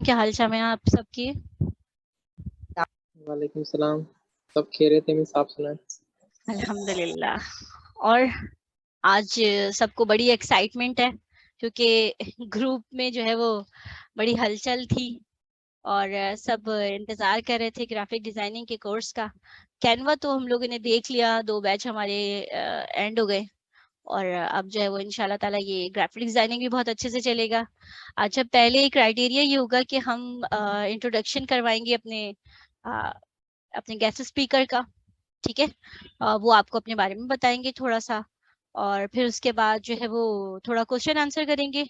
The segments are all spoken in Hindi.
क्या हाल चाल है आप सबकी? वालेकुम सलाम। सब खैरियत है, मैं साफ सुना है। अल्हम्दुलिल्लाह। और आज सबको बड़ी एक्साइटमेंट है क्योंकि ग्रुप में जो है वो बड़ी हलचल थी और सब इंतजार कर रहे थे ग्राफिक डिजाइनिंग के कोर्स का। कैनवा तो हम लोगों ने देख लिया, 2 बैच हमारे एंड हो गए और अब जो है वो इंशाल्लाह ताला ये ग्राफिक डिजाइनिंग भी बहुत अच्छे से चलेगा। अच्छा, पहले क्राइटेरिया ये होगा कि हम इंट्रोडक्शन करवाएंगे अ, अपने गेस्ट स्पीकर का। ठीक है। वो आपको अपने बारे में बताएंगे थोड़ा सा और फिर उसके बाद जो है वो थोड़ा क्वेश्चन आंसर करेंगे।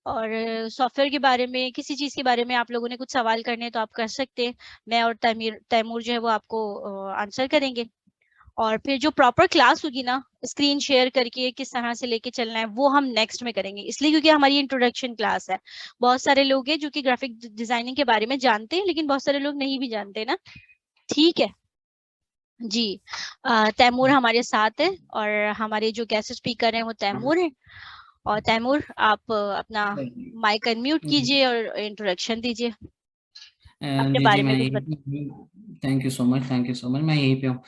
और सॉफ्टवेयर के बारे में, किसी चीज के बारे में आप लोगों ने कुछ सवाल करने हैं तो आप कर सकते हैं। मैं और तैमूर जो है वो आपको आंसर करेंगे। और फिर जो प्रॉपर क्लास होगी ना, स्क्रीन शेयर करके किस तरह से लेके चलना है, वो हम नेक्स्ट में करेंगे, इसलिए क्योंकि हमारी इंट्रोडक्शन क्लास है। बहुत सारे लोग हैं जो कि ग्राफिक डिजाइनिंग के बारे में जानते हैं, लेकिन बहुत सारे लोग नहीं भी जानते ना। ठीक है जी। तैमूर हमारे साथ है और हमारे जो गेस्ट स्पीकर हैं वो तैमूर हैं। और तैमूर, आप अपना माइक अनम्यूट कीजिए और इंट्रोडक्शन दीजिए, अपने जी बारे जी, में मैं कुछ यही। Thank you so much, thank you so much. मैं यहीं पे हूँ।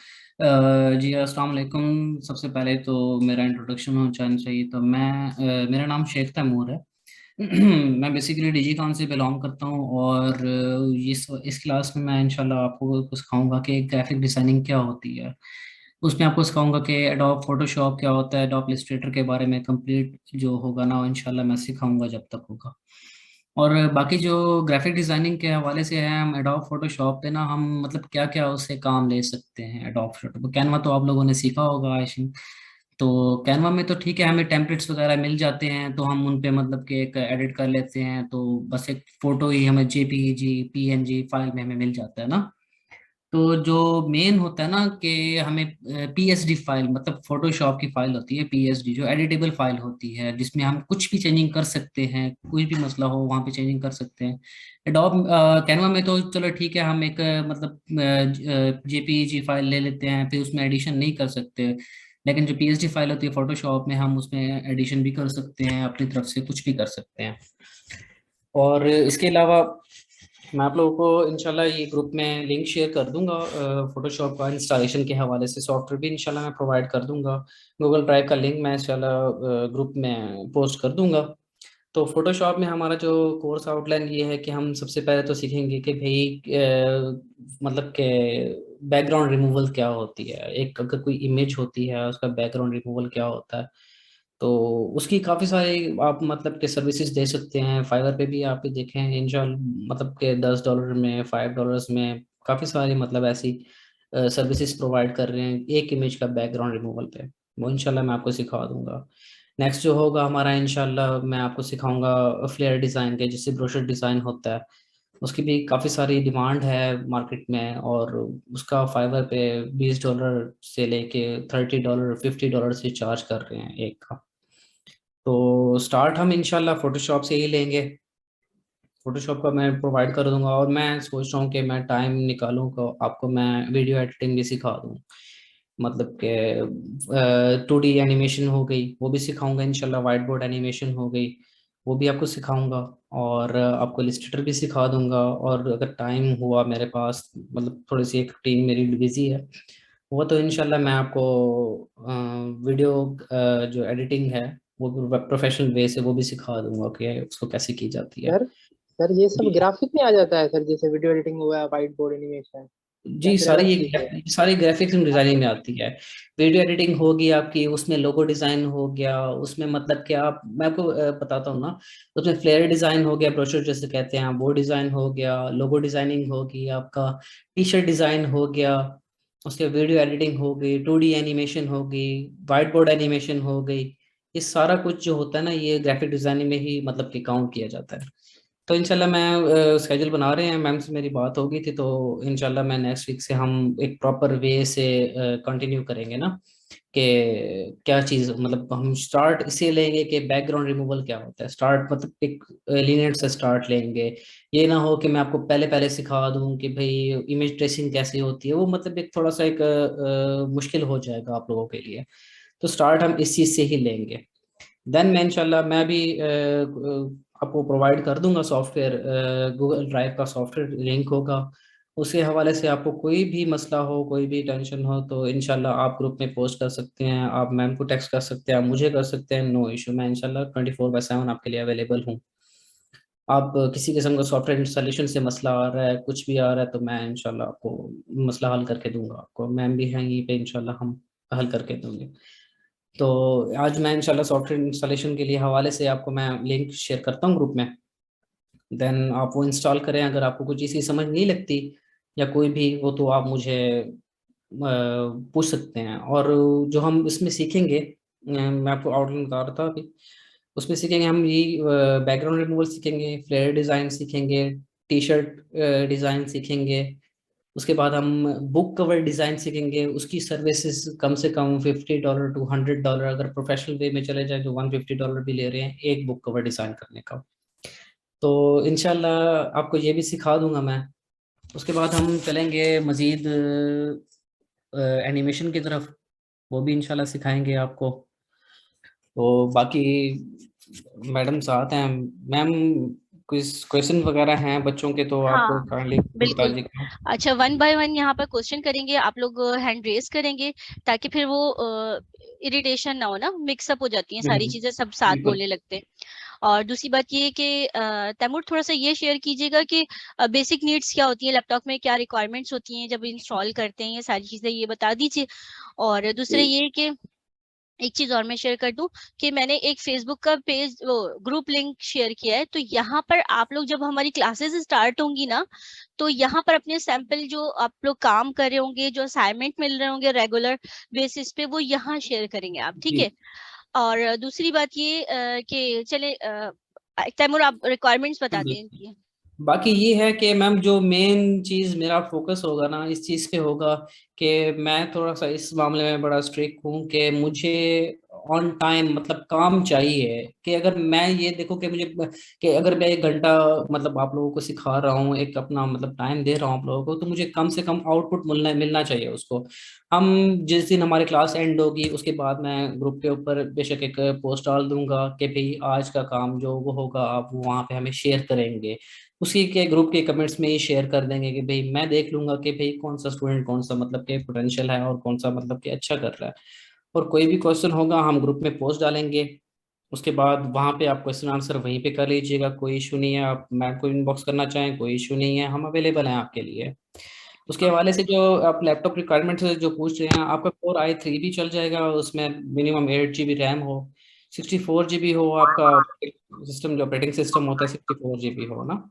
जी, अस्सलाम वालेकुम। सबसे पहले तो मेरा इंट्रोडक्शन हो जाना चाहिए, तो मेरा नाम शेख तैमूर है। मैं बेसिकली डिजीकॉन से बिलोंग करता हूँ और इस क्लास में मैं इंशाल्लाह आपको सिखाऊंगा कि ग्राफिक डिजाइनिंग क्या होती है। उसमें आपको सिखाऊंगा कि एडोब फोटोशॉप क्या होता है, एडोब इलस्ट्रेटर के बारे में कंप्लीट जो होगा ना, वो इंशाल्लाह मैं सिखाऊंगा जब तक होगा। और बाकी जो ग्राफिक डिजाइनिंग के हवाले से है, हम एडोब फोटोशॉप पे ना हम मतलब क्या क्या उससे काम ले सकते हैं। एडोब फोटो कैनवा तो आप लोगों ने सीखा होगा आई थिंक। तो कैनवा में तो ठीक है, हमें टेम्पलेट्स वगैरह मिल जाते हैं, तो हम उन पे मतलब कि एक एडिट कर लेते हैं, तो बस एक फोटो ही हमें जेपीईजी पीएनजी फाइल में हमें मिल जाता है ना। तो जो मेन होता है ना कि हमें पीएसडी फाइल, मतलब फोटोशॉप की फाइल होती है पीएसडी, जो एडिटेबल फाइल होती है, जिसमें हम कुछ भी चेंजिंग कर सकते हैं, कोई भी मसला हो वहाँ पे चेंजिंग कर सकते हैं। एडोब कैनवा में तो चलो ठीक है, हम एक मतलब जेपीईजी फाइल ले लेते हैं, फिर उसमें एडिशन नहीं कर सकते। लेकिन जो पीएसडी फाइल होती है फोटोशॉप में, हम उसमें एडिशन भी कर सकते हैं, अपनी तरफ से कुछ भी कर सकते हैं। और इसके अलावा मैं आप लोगों को इंशाल्लाह ये ग्रुप में लिंक शेयर कर दूंगा। फोटोशॉप का इंस्टॉलेशन के हवाले से सॉफ्टवेयर भी इंशाल्लाह मैं प्रोवाइड कर दूंगा। गूगल ड्राइव का लिंक मैं इंशाल्लाह ग्रुप में पोस्ट कर दूंगा। तो फोटोशॉप में हमारा जो कोर्स आउटलाइन ये है कि हम सबसे पहले तो सीखेंगे कि भाई मतलब कि बैकग्राउंड रिमूवल क्या होती है, एक अगर कोई इमेज होती है उसका बैकग्राउंड रिमूवल क्या होता है। तो उसकी काफ़ी सारी आप मतलब के सर्विसेज दे सकते हैं, फाइवर पे भी आप भी देखें इंशाल्लाह, मतलब के $10 में $5 में काफ़ी सारी मतलब ऐसी सर्विसेज प्रोवाइड कर रहे हैं एक इमेज का बैकग्राउंड रिमूवल पे। वो इंशाल्लाह मैं आपको सिखा दूंगा। नेक्स्ट जो होगा हमारा, इंशाल्लाह मैं आपको सिखाऊंगा फ्लेयर डिज़ाइन के, जिससे ब्रोशर डिज़ाइन होता है। उसकी भी काफ़ी सारी डिमांड है मार्केट में, और उसका फाइवर पे $20 से लेके $30 $50 से चार्ज कर रहे हैं एक का। तो स्टार्ट हम इंशाल्लाह फोटोशॉप से ही लेंगे। फोटोशॉप का मैं प्रोवाइड कर दूंगा, और मैं सोच रहा हूँ कि मैं टाइम निकालूँ को आपको मैं वीडियो एडिटिंग भी सिखा दूँ। मतलब कि 2D एनिमेशन हो गई वो भी सिखाऊंगा इंशाल्लाह, वाइट बोर्ड एनिमेशन हो गई वो भी आपको सिखाऊंगा, और आपको इलस्ट्रेटर भी सिखा दूंगा। और अगर टाइम हुआ मेरे पास, मतलब थोड़ी सी एक टीम मेरी बिजी है, वो तो इंशाल्लाह मैं आपको वीडियो जो एडिटिंग है वो प्रोफेशनल वे से वो भी सिखा दूंगा कि उसको कैसे की जाती है। सर सर ये सब ग्राफिक में आ जाता है सर, जैसे वीडियो एडिटिंग हुआ, वाइट बोर्ड एनिमेशन, या जी, फिर सारी अलग चीज है? ये सारी ग्राफिक्स डिजाइनिंग में आती है। वीडियो एडिटिंग होगी आपकी, उसमें लोगो डिजाइन हो गया, उसमें मतलब कि आप, मैं आपको बताता हूँ ना। उसमें फ्लेयर डिजाइन हो गया, ब्रोशर जैसे कहते हैं, वो डिजाइन हो गया, लोगो डिजाइनिंग होगी आपका, टी शर्ट डिजाइन हो गया, उसके वीडियो एडिटिंग हो गई, 2D एनिमेशन हो गई, वाइट बोर्ड एनिमेशन हो गई। ये सारा कुछ जो होता है ना, ये ग्राफिक डिजाइनिंग में ही मतलब कि काउंट किया जाता है। तो इंशाल्लाह मैं स्केड्यूल बना रहे हैं, मैम से मेरी बात होगी थी, तो इंशाल्लाह मैं नेक्स्ट वीक से हम एक प्रॉपर वे से कंटिन्यू करेंगे ना, कि क्या चीज़, मतलब हम स्टार्ट इसे लेंगे कि बैकग्राउंड रिमूवल क्या होता है। स्टार्ट मतलब एक लीनियर से स्टार्ट लेंगे। ये ना हो कि मैं आपको पहले पहले सिखा दूं कि भाई इमेज ट्रेसिंग कैसे होती है, वो मतलब एक थोड़ा सा एक मुश्किल हो जाएगा आप लोगों के लिए। तो स्टार्ट हम इस चीज़ से ही लेंगे। देन मैं इंशाल्लाह मैं भी आपको प्रोवाइड कर दूंगा सॉफ्टवेयर, गूगल ड्राइव का सॉफ्टवेयर लिंक होगा, उसके हवाले से आपको कोई भी मसला हो, कोई भी टेंशन हो, तो इंशाल्लाह आप ग्रुप में पोस्ट कर सकते हैं, आप मैम को टेक्स्ट कर सकते हैं, आप मुझे कर सकते हैं, नो इशू। मैं इंशाल्लाह 24/7 आपके लिए अवेलेबल हूँ। आप किसी किस्म का सॉफ्टवेयर इंस्टॉलेशन से मसला आ रहा है, कुछ भी आ रहा है, तो मैं इंशाल्लाह आपको मसला हल करके दूंगा। आपको मैम भी हैं यहीं पे, इंशाल्लाह हम हल करके देंगे। तो आज मैं इंशाल्लाह सॉफ्टवेयर इंस्टॉलेशन के लिए हवाले से आपको मैं लिंक शेयर करता हूँ ग्रुप में। देन आप वो इंस्टॉल करें। अगर आपको कोई चीज़ की समझ नहीं लगती या कोई भी हो, तो आप मुझे पूछ सकते हैं। और जो हम इसमें सीखेंगे, मैं आपको आउटलाइन बता रहा था अभी, उसमें सीखेंगे हम ये बैकग्राउंड रिमूवल सीखेंगे, फ्लेयर डिज़ाइन सीखेंगे, टी शर्ट डिज़ाइन सीखेंगे। उसके बाद हम बुक कवर डिज़ाइन सीखेंगे, उसकी सर्विसेज कम से कम $50 to $100, अगर प्रोफेशनल वे में चले जाए तो $150 भी ले रहे हैं एक बुक कवर डिज़ाइन करने का। तो इंशाल्लाह आपको ये भी सिखा दूंगा मैं। उसके बाद हम चलेंगे मज़ीद एनिमेशन की तरफ, वो भी इंशाल्लाह सिखाएंगे आपको। तो बाकी मैडम साथ हैं। मैम कुछ क्वेश्चन वगैरह हैं बच्चों के, तो आप हाँ काइंडली बता बिल्कुल। दीजिए। अच्छा, 1 बाय 1 यहाँ पर क्वेश्चन करेंगे, आप लोग हैंड रेज करेंगे ताकि फिर वो इरिटेशन ना हो ना, मिक्सअप हो जाती हैं सारी चीजें, सब साथ बिल्कुल। बोलने लगते हैं। और दूसरी बात ये है कि तैमूर थोड़ा सा ये शेयर कीजिएगा कि बेसिक नीड्स क्या होती है लैपटॉप में, क्या रिक्वायरमेंट्स होती हैं जब इंस्टॉल करते हैं, ये सारी चीजें ये बता दीजिए। और दूसरे ये कि एक चीज और मैं शेयर कर दूं कि मैंने एक फेसबुक का पेज, वो ग्रुप लिंक शेयर किया है, तो यहाँ पर आप लोग जब हमारी क्लासेस स्टार्ट होंगी ना, तो यहाँ पर अपने सैंपल जो आप लोग काम कर रहे होंगे, जो असाइनमेंट मिल रहे होंगे रेगुलर बेसिस पे, वो यहाँ शेयर करेंगे आप, ठीक जी। है। और दूसरी बात ये कि चले तैमूर आप रिक्वायरमेंट्स बता दें बिल्कुल। इनकी। बाकी ये है कि मैम जो मेन चीज़ मेरा फोकस होगा ना इस चीज़ पे होगा कि मैं थोड़ा सा इस मामले में बड़ा स्ट्रिक्ट हूँ कि मुझे ऑन टाइम मतलब काम चाहिए। कि अगर मैं ये देखो कि मुझे कि अगर मैं 1 घंटा मतलब आप लोगों को सिखा रहा हूँ, एक अपना मतलब टाइम दे रहा हूँ आप लोगों को, तो मुझे कम से कम आउटपुट मिलना मिलना चाहिए उसको। हम जिस दिन हमारी क्लास एंड होगी उसके बाद मैं ग्रुप के ऊपर बेशक एक पोस्ट डाल दूंगा कि भाई आज का काम जो वो होगा आप वहाँ पे हमें शेयर करेंगे। उसी के ग्रुप के कमेंट्स में ही शेयर कर देंगे कि भाई मैं देख लूंगा कि भाई कौन सा स्टूडेंट कौन सा मतलब के पोटेंशियल है और कौन सा मतलब के अच्छा कर रहा है। और कोई भी क्वेश्चन होगा हम ग्रुप में पोस्ट डालेंगे। उसके बाद वहाँ पे आप क्वेश्चन आंसर वहीं पे कर लीजिएगा, कोई इशू नहीं है। आप मैम को इनबॉक्स करना चाहें कोई इशू नहीं है, हम अवेलेबल हैं आपके लिए। उसके हवाले से जो आप लैपटॉप रिक्वायरमेंट से जो पूछ रहे हैं, आपका कोर i3 भी चल जाएगा, उसमें मिनिमम 8 GB रैम हो, 64 GB हो आपका सिस्टम, जो ऑपरेटिंग सिस्टम होता है 64 GB हो ना,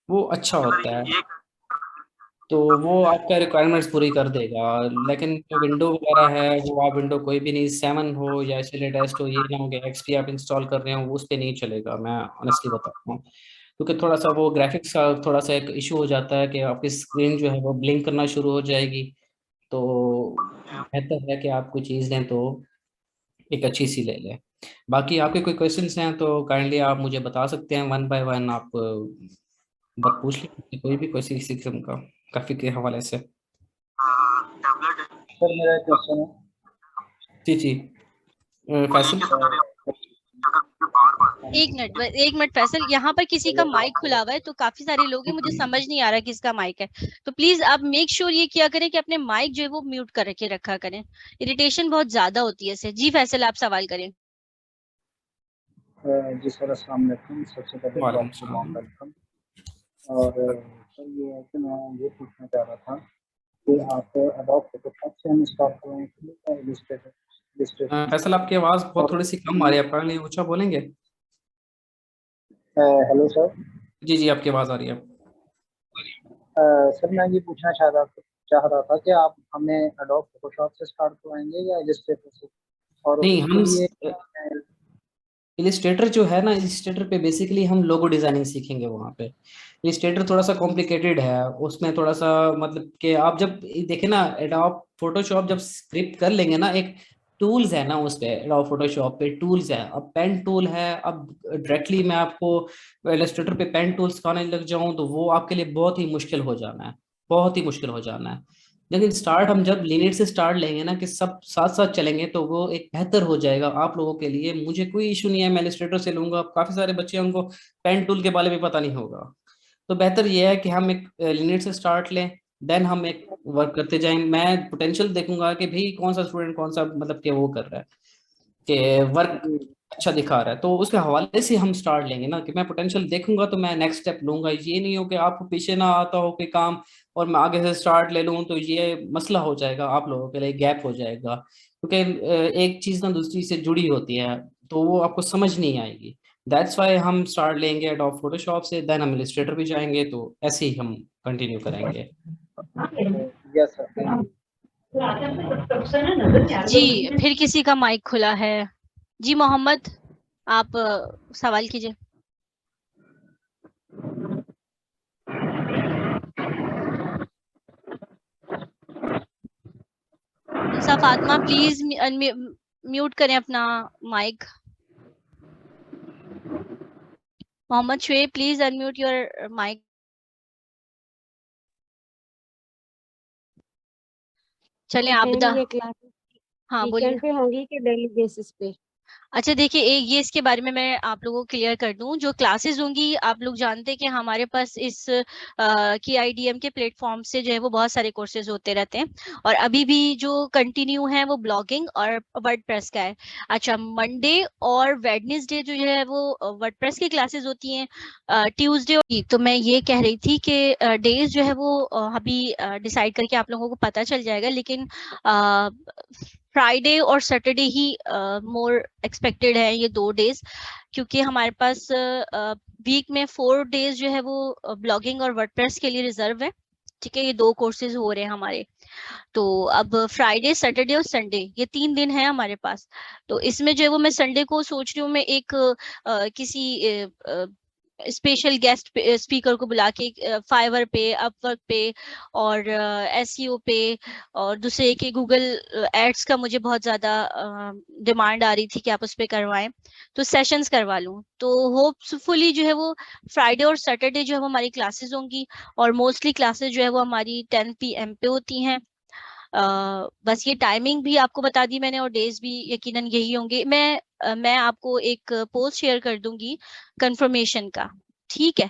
वो अच्छा होता है। तो वो आपका रिक्वायरमेंट्स पूरी कर देगा। लेकिन जो विंडो वगैरह है वो आप विंडो कोई भी नहीं, 7 हो या इससे लेटेस्ट हो, ये ना हो कि एक्सपी आप इंस्टॉल कर रहे हो वो उस पर नहीं चलेगा, मैं ऑनेस्टली बताता हूँ। क्योंकि थोड़ा सा वो ग्राफिक्स का थोड़ा सा एक इशू हो जाता है कि आपकी स्क्रीन जो है वो ब्लिंक करना शुरू हो जाएगी। तो बेहतर है कि आप कोई चीज़ लें तो एक अच्छी सी ले लें। बाकी आपके कोई क्वेश्चंस हैं तो काइंडली आप मुझे बता सकते हैं, 1 by 1 आप बात पूछ लीजिए, कोई भी किसी किसी किस्म का ग्राफिक के हवाले से। सर मेरा एक क्वेश्चन है। जी जी। फैसल। एक मिनट फैसल, यहाँ पर किसी का माइक खुला हुआ है तो काफी सारे लोग हैं, मुझे समझ नहीं आ रहा किसका माइक है। तो प्लीज आप मेक श्योर ये किया करें कि अपने माइक जो है वो म्यूट करके रखा करें, इरिटेशन बहुत ज्यादा होती है इससे। जी फैसल, आप सवाल करें। जी सर, अस्सलाम वालेकुम। सबसे पहले तो वालेकुम आपको वार्म सलाम। वेलकम। और सर ये है कि मैं ये पूछना चाह रहा था कि आप एडोब फोटोशॉप से हम इंस्टॉल करवाएंगे या इलस्ट्रेटर इलस्ट्रेटर से? फैसल आपकी आवाज़ बहुत और थोड़ी सी कम आ रही है, आप काइंडली ऊंचा बोलेंगे। Hello sir. जी जी, आपकी आवाज़ आ रही है। सर मैं ये पूछना चाह रहा था कि आप हमें एडोब फोटोशॉप से स्टार्ट करवाएंगे या इलस्ट्रेटर से? और नहीं, उसके हम लिए इलिस्ट्रेटर जो है ना, इलिस्ट्रेटर पे बेसिकली हम लोगो डिजाइनिंग सीखेंगे वहाँ पे। इलिस्ट्रेटर थोड़ा सा कॉम्प्लिकेटेड है, उसमें थोड़ा सा मतलब कि आप जब देखें ना एडोब फोटोशॉप जब स्क्रिप्ट कर लेंगे ना, एक टूल्स है ना उस पे, एडोब फोटोशॉप पे टूल्स है। अब पेन टूल है, अब डायरेक्टली मैं आपको इलिस्ट्रेटर पे पेन टूल सिखाने लग जाऊं तो वो आपके लिए बहुत ही मुश्किल हो जाना है, बहुत ही मुश्किल हो जाना है। लेकिन स्टार्ट हम जब लिनियर से स्टार्ट लेंगे ना, कि सब साथ साथ चलेंगे, तो वो एक बेहतर हो जाएगा आप लोगों के लिए। मुझे कोई इशू नहीं है, मैं इलस्ट्रेटर से लूंगा। काफी सारे बच्चे हैं, उनको पेन टूल के बारे में पता नहीं होगा। तो बेहतर ये है कि हम एक लिनियर से स्टार्ट लें, देन हम एक वर्क करते जाएं। मैं पोटेंशियल देखूंगा कि भाई कौन सा स्टूडेंट कौन सा मतलब कि वो कर रहा है, कि वर्क जी अच्छा दिखा रहा है, तो उसके हवाले से हम स्टार्ट लेंगे ना। कि मैं पोटेंशियल देखूंगा तो मैं नेक्स्ट स्टेप लूंगा। ये नहीं हो कि आपको पीछे ना आता हो कोई काम और मैं आगे से स्टार्ट ले लूं, तो ये मसला हो जाएगा आप लोगों के लिए, गैप हो जाएगा। क्योंकि एक चीज ना दूसरी से जुड़ी होती है, तो वो आपको समझ नहीं आएगी। दैट्स वाई हम स्टार्ट लेंगे एडोब फोटोशॉप से, देन हम इलस्ट्रेटर भी जाएंगे, तो ऐसे ही हम कंटिन्यू करेंगे। Yes sir, thank you. जी, फिर किसी का माइक खुला है। जी मोहम्मद, आप सवाल कीजिए। इंसा फातिमा, प्लीज म्यूट करें अपना mic. Mohammed Shoaib, please unmute your mic. चलें आबदा। ये क्लास हाँ बोलिए। वीकेंड पे होंगी कि डेली बेसिस पे? अच्छा देखिए, ये इसके बारे में मैं आप लोगों को क्लियर कर दूं। जो क्लासेस होंगी, आप लोग जानते हैं कि हमारे पास इस KIDM के प्लेटफॉर्म से जो है वो बहुत सारे कोर्सेज होते रहते हैं, और अभी भी जो कंटिन्यू है वो ब्लॉगिंग और वर्डप्रेस का है। अच्छा, मंडे और वेडनेसडे जो है वो वर्डप्रेस की क्लासेस होती हैं, ट्यूसडे। तो मैं ये कह रही थी कि डेज जो है वो अभी डिसाइड करके आप लोगों को पता चल जाएगा, लेकिन फ्राइडे और सैटरडे ही मोर एक्सपेक्टेड है, ये 2 डेज। क्योंकि हमारे पास वीक में 4 डेज जो है वो ब्लॉगिंग और वर्डप्रेस के लिए रिजर्व है। ठीक है, ये 2 कोर्सेज हो रहे हैं हमारे। तो अब फ्राइडे, सैटरडे और संडे, ये 3 दिन है हमारे पास। तो इसमें जो है वो मैं संडे को सोच रही हूँ, मैं एक किसी स्पेशल गेस्ट स्पीकर को बुला के फाइवर पे, अपवर्क पे और SEO पे, और दूसरे के गूगल एड्स का मुझे बहुत ज्यादा डिमांड आ रही थी कि आप उस पर करवाएं, तो सेशंस करवा लूं। तो होपफुली जो है वो फ्राइडे और सैटरडे जो है वो हमारी क्लासेस होंगी, और मोस्टली क्लासेस जो है वो हमारी 10 PM पे होती हैं। बस ये टाइमिंग भी आपको बता दी मैंने, और डेज भी यकीनन यही होंगे। मैं आपको एक पोस्ट शेयर कर दूंगी कंफर्मेशन का, ठीक है।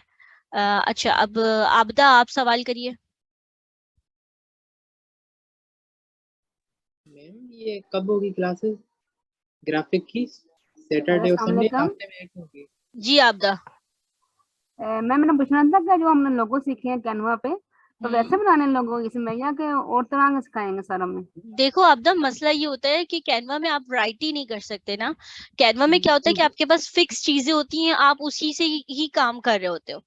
अच्छा, अब आबदा आप सवाल करिए। मैम ये कब होगी क्लासेस ग्राफिक की? सैटरडे और संडे हफ्ते में एक होगी? जी आबदा। मैम मैंने पूछना था कि जो हमने लोगो सीखे हैं कैनवा पे, तो वैसे बनाने लोगो इसमें, या कि और तरह के सिखाएंगे सर हमें? देखो आबदा, मसला ये होता है कि कैनवा में आप राइट ही नहीं कर सकते ना। कैनवा में क्या होता है कि आपके पास फिक्स चीजें होती हैं, आप उसी से ही काम कर रहे होते हो,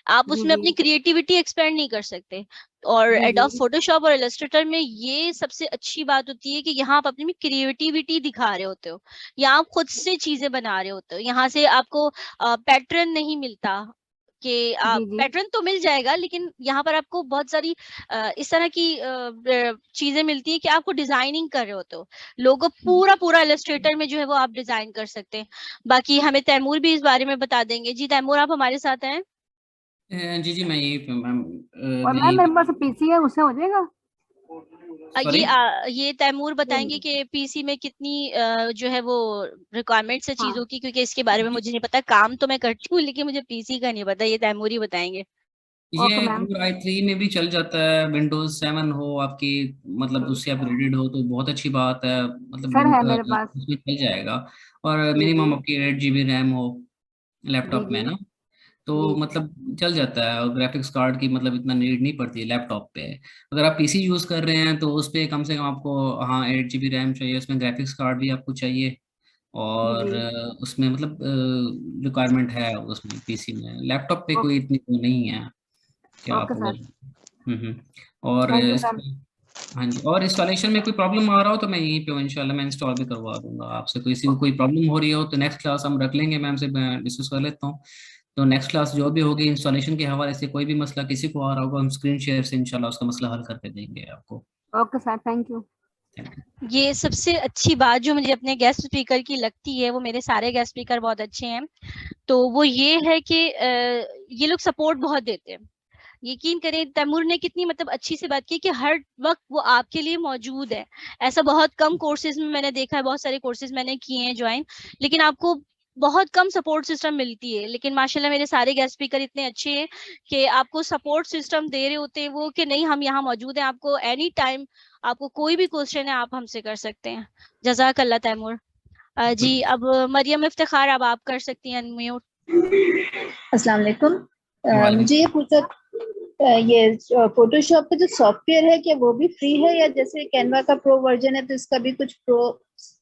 आप उसमें अपनी क्रिएटिविटी एक्सपेंड नहीं कर सकते। और एडोब फोटोशॉप और इलस्ट्रेटर में ये सबसे अच्छी बात होती है कि यहाँ आप अपनी क्रिएटिविटी दिखा रहे होते हो, यहाँ आप खुद से चीजें बना रहे होते हो। यहाँ से आपको पैटर्न नहीं मिलता कि आप पैटर्न तो मिल जाएगा, लेकिन यहाँ पर आपको बहुत सारी इस तरह की चीजें मिलती है कि आपको डिजाइनिंग कर रहे होते हो। लोगो पूरा इलस्ट्रेटर में जो है वो आप डिजाइन कर सकते हैं। बाकी हमें तैमूर भी इस बारे में बता देंगे। जी तैमूर, आप हमारे साथ हैं? जी जी, मैं यही पे मैम। और मैम मेरे पास पीसी है, उससे हो जाएगा? ये तैमूर बताएंगे कि पीसी में कितनी जो है वो रिक्वायरमेंट्स है चीजों की, क्योंकि इसके बारे में मुझे नहीं पता। काम तो मैं करती हूँ, लेकिन मुझे पीसी का नहीं पता, ये तैमूर ही बताएंगे। ये i3 में भी चल जाता है, विंडोज 7 हो आपकी, मतलब उससे अपग्रेडेड हो तो बहुत अच्छी बात है। मतलब सर है मेरे पास। उसमें चल जाएगा। और मिनिमम आपकी 8 GB रैम हो लैपटॉप में ना, तो मतलब चल जाता है। और ग्राफिक्स कार्ड की मतलब इतना नीड नहीं पड़ती है लैपटॉप पे। अगर आप पीसी यूज कर रहे हैं तो उस पे कम से कम आपको, हाँ, 8 GB रैम चाहिए, उसमें ग्राफिक्स कार्ड भी आपको चाहिए। और उसमें मतलब रिक्वायरमेंट है उसमें पीसी में। लैपटॉप पे कोई इतनी वो नहीं है कि आप अगर और हाँ जी। और इंस्टॉलेशन में कोई प्रॉब्लम आ रहा हो तो मैं यहीं पे हूँ, इंशाल्लाह मैं इंस्टॉल भी करवा दूंगा आपसे। किसी को कोई प्रॉब्लम हो रही हो तो नेक्स्ट क्लास हम रख लेंगे, मैम से डिस्कस कर लेता हूँ। तो नेक्स्ट क्लास जो भी होगी इंस्टॉलेशन के हवाले से, कोई भी मसला किसी को आ रहा होगा, हम स्क्रीन शेयर से इंशाल्लाह उसका मसला हल करके देंगे आपको। Okay sir, thank you. ये सबसे अच्छी बात जो मुझे अपने गेस्ट स्पीकर की लगती है, वो मेरे सारे गेस्ट स्पीकर बहुत अच्छे हैं, तो वो ये है कि ये लोग सपोर्ट बहुत देते हैं। यकीन करें तैमूर ने कितनी मतलब अच्छी से बात की कि हर वक्त वो आपके लिए मौजूद है। ऐसा बहुत कम कोर्सेज में मैंने देखा है, बहुत सारे कोर्सेज मैंने किए हैं ज्वाइन, लेकिन आपको बहुत कम सपोर्ट सिस्टम मिलती है। लेकिन माशाल्लाह मेरे सारे गेस्ट स्पीकर इतने अच्छे हैं कि आपको सपोर्ट सिस्टम दे रहे होते हैं वो, कि नहीं हम यहाँ मौजूद हैं, आपको एनी टाइम आपको कोई भी क्वेश्चन है आप हमसे कर सकते हैं। जज़ाकल्लाह तैमूर। जी अब मरियम इफ्तिखार, अब आप कर सकती हैं अनम्यूट। अस्सलाम वालेकुम। वालेकुम। मुझे ये पूछा, ये फोटोशॉप का जो सॉफ्टवेयर है क्या वो भी फ्री है, या जैसे कैनवा का प्रो वर्जन है तो इसका भी कुछ प्रो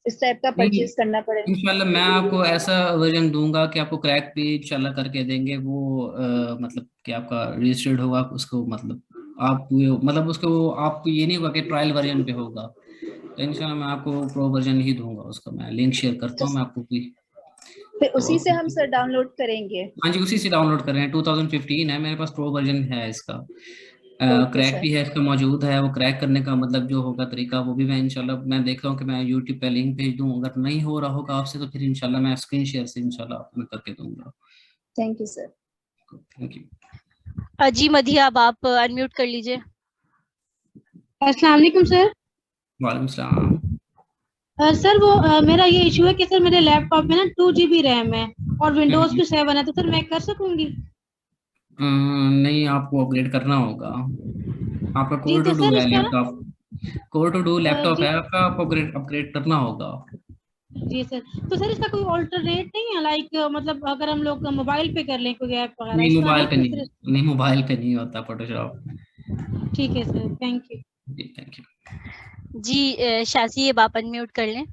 इस टाइप का नहीं, परचेज करना पड़ेगा? इंशाल्लाह मैं आपको ऐसा वर्जन दूंगा कि आपको क्रैक भी इंशाल्लाह करके देंगे वो, मतलब कि आपका रजिस्टर्ड होगा उसको, मतलब आप मतलब उसको आपको ये नहीं होगा कि ट्रायल वर्जन पे होगा, तो इंशाल्लाह मैं आपको प्रो वर्जन ही दूंगा। उसका मैं लिंक शेयर करता तो हूँ मैं आपको भी, फिर तो उसी से हम आप सर डाउनलोड करेंगे? हाँ जी उसी से डाउनलोड कर रहे हैं। 2015 है मेरे पास, प्रो वर्जन है इसका। Okay crack sir. भी है इसका मौजूद है। वो क्रैक करने का मतलब जो होगा तरीका वो भी मैं इंशाल्लाह मैं देख रहा हूँ कि मैं यूट्यूब पे लिंक भेज दूँ। अगर नहीं हो रहा होगा आपसे तो फिर इंशाल्लाह मैं स्क्रीन शेयर से इंशाल्लाह मैं करके दूंगा। Thank you sir. Thank you. जी मधिया, अब आप अनम्यूट कर लीजिए। अस्सलाम वालेकुम सर। वालेकुम सलाम। सर वो मेरा ये इशू है कि सर मेरे लैपटॉप में ना 2 GB रैम है और विंडोज पे 7 है, तो सर मैं कर सकूंगी? नहीं, आपको अपग्रेड करना होगा। आपका जी कोर तो टू डू सर है इसका ना laptop, core two duo laptop जी है आपका, आपको अपग्रेड अपग्रेड करना होगा। जी सर, तो सर इसका कोई ऑल्टरनेट नहीं है, लाइक मतलब अगर हम लोग मोबाइल पे कर लें कोई ऐप वगैरह, नहीं इसका मोबाइल है पे कोई नहीं, सर? नहीं मोबाइल पे नहीं होता फोटोशॉप। ठीक है सर, थैंक यू। जी थैंक यू। जी शासी, अब आप अनम्यूट कर लें।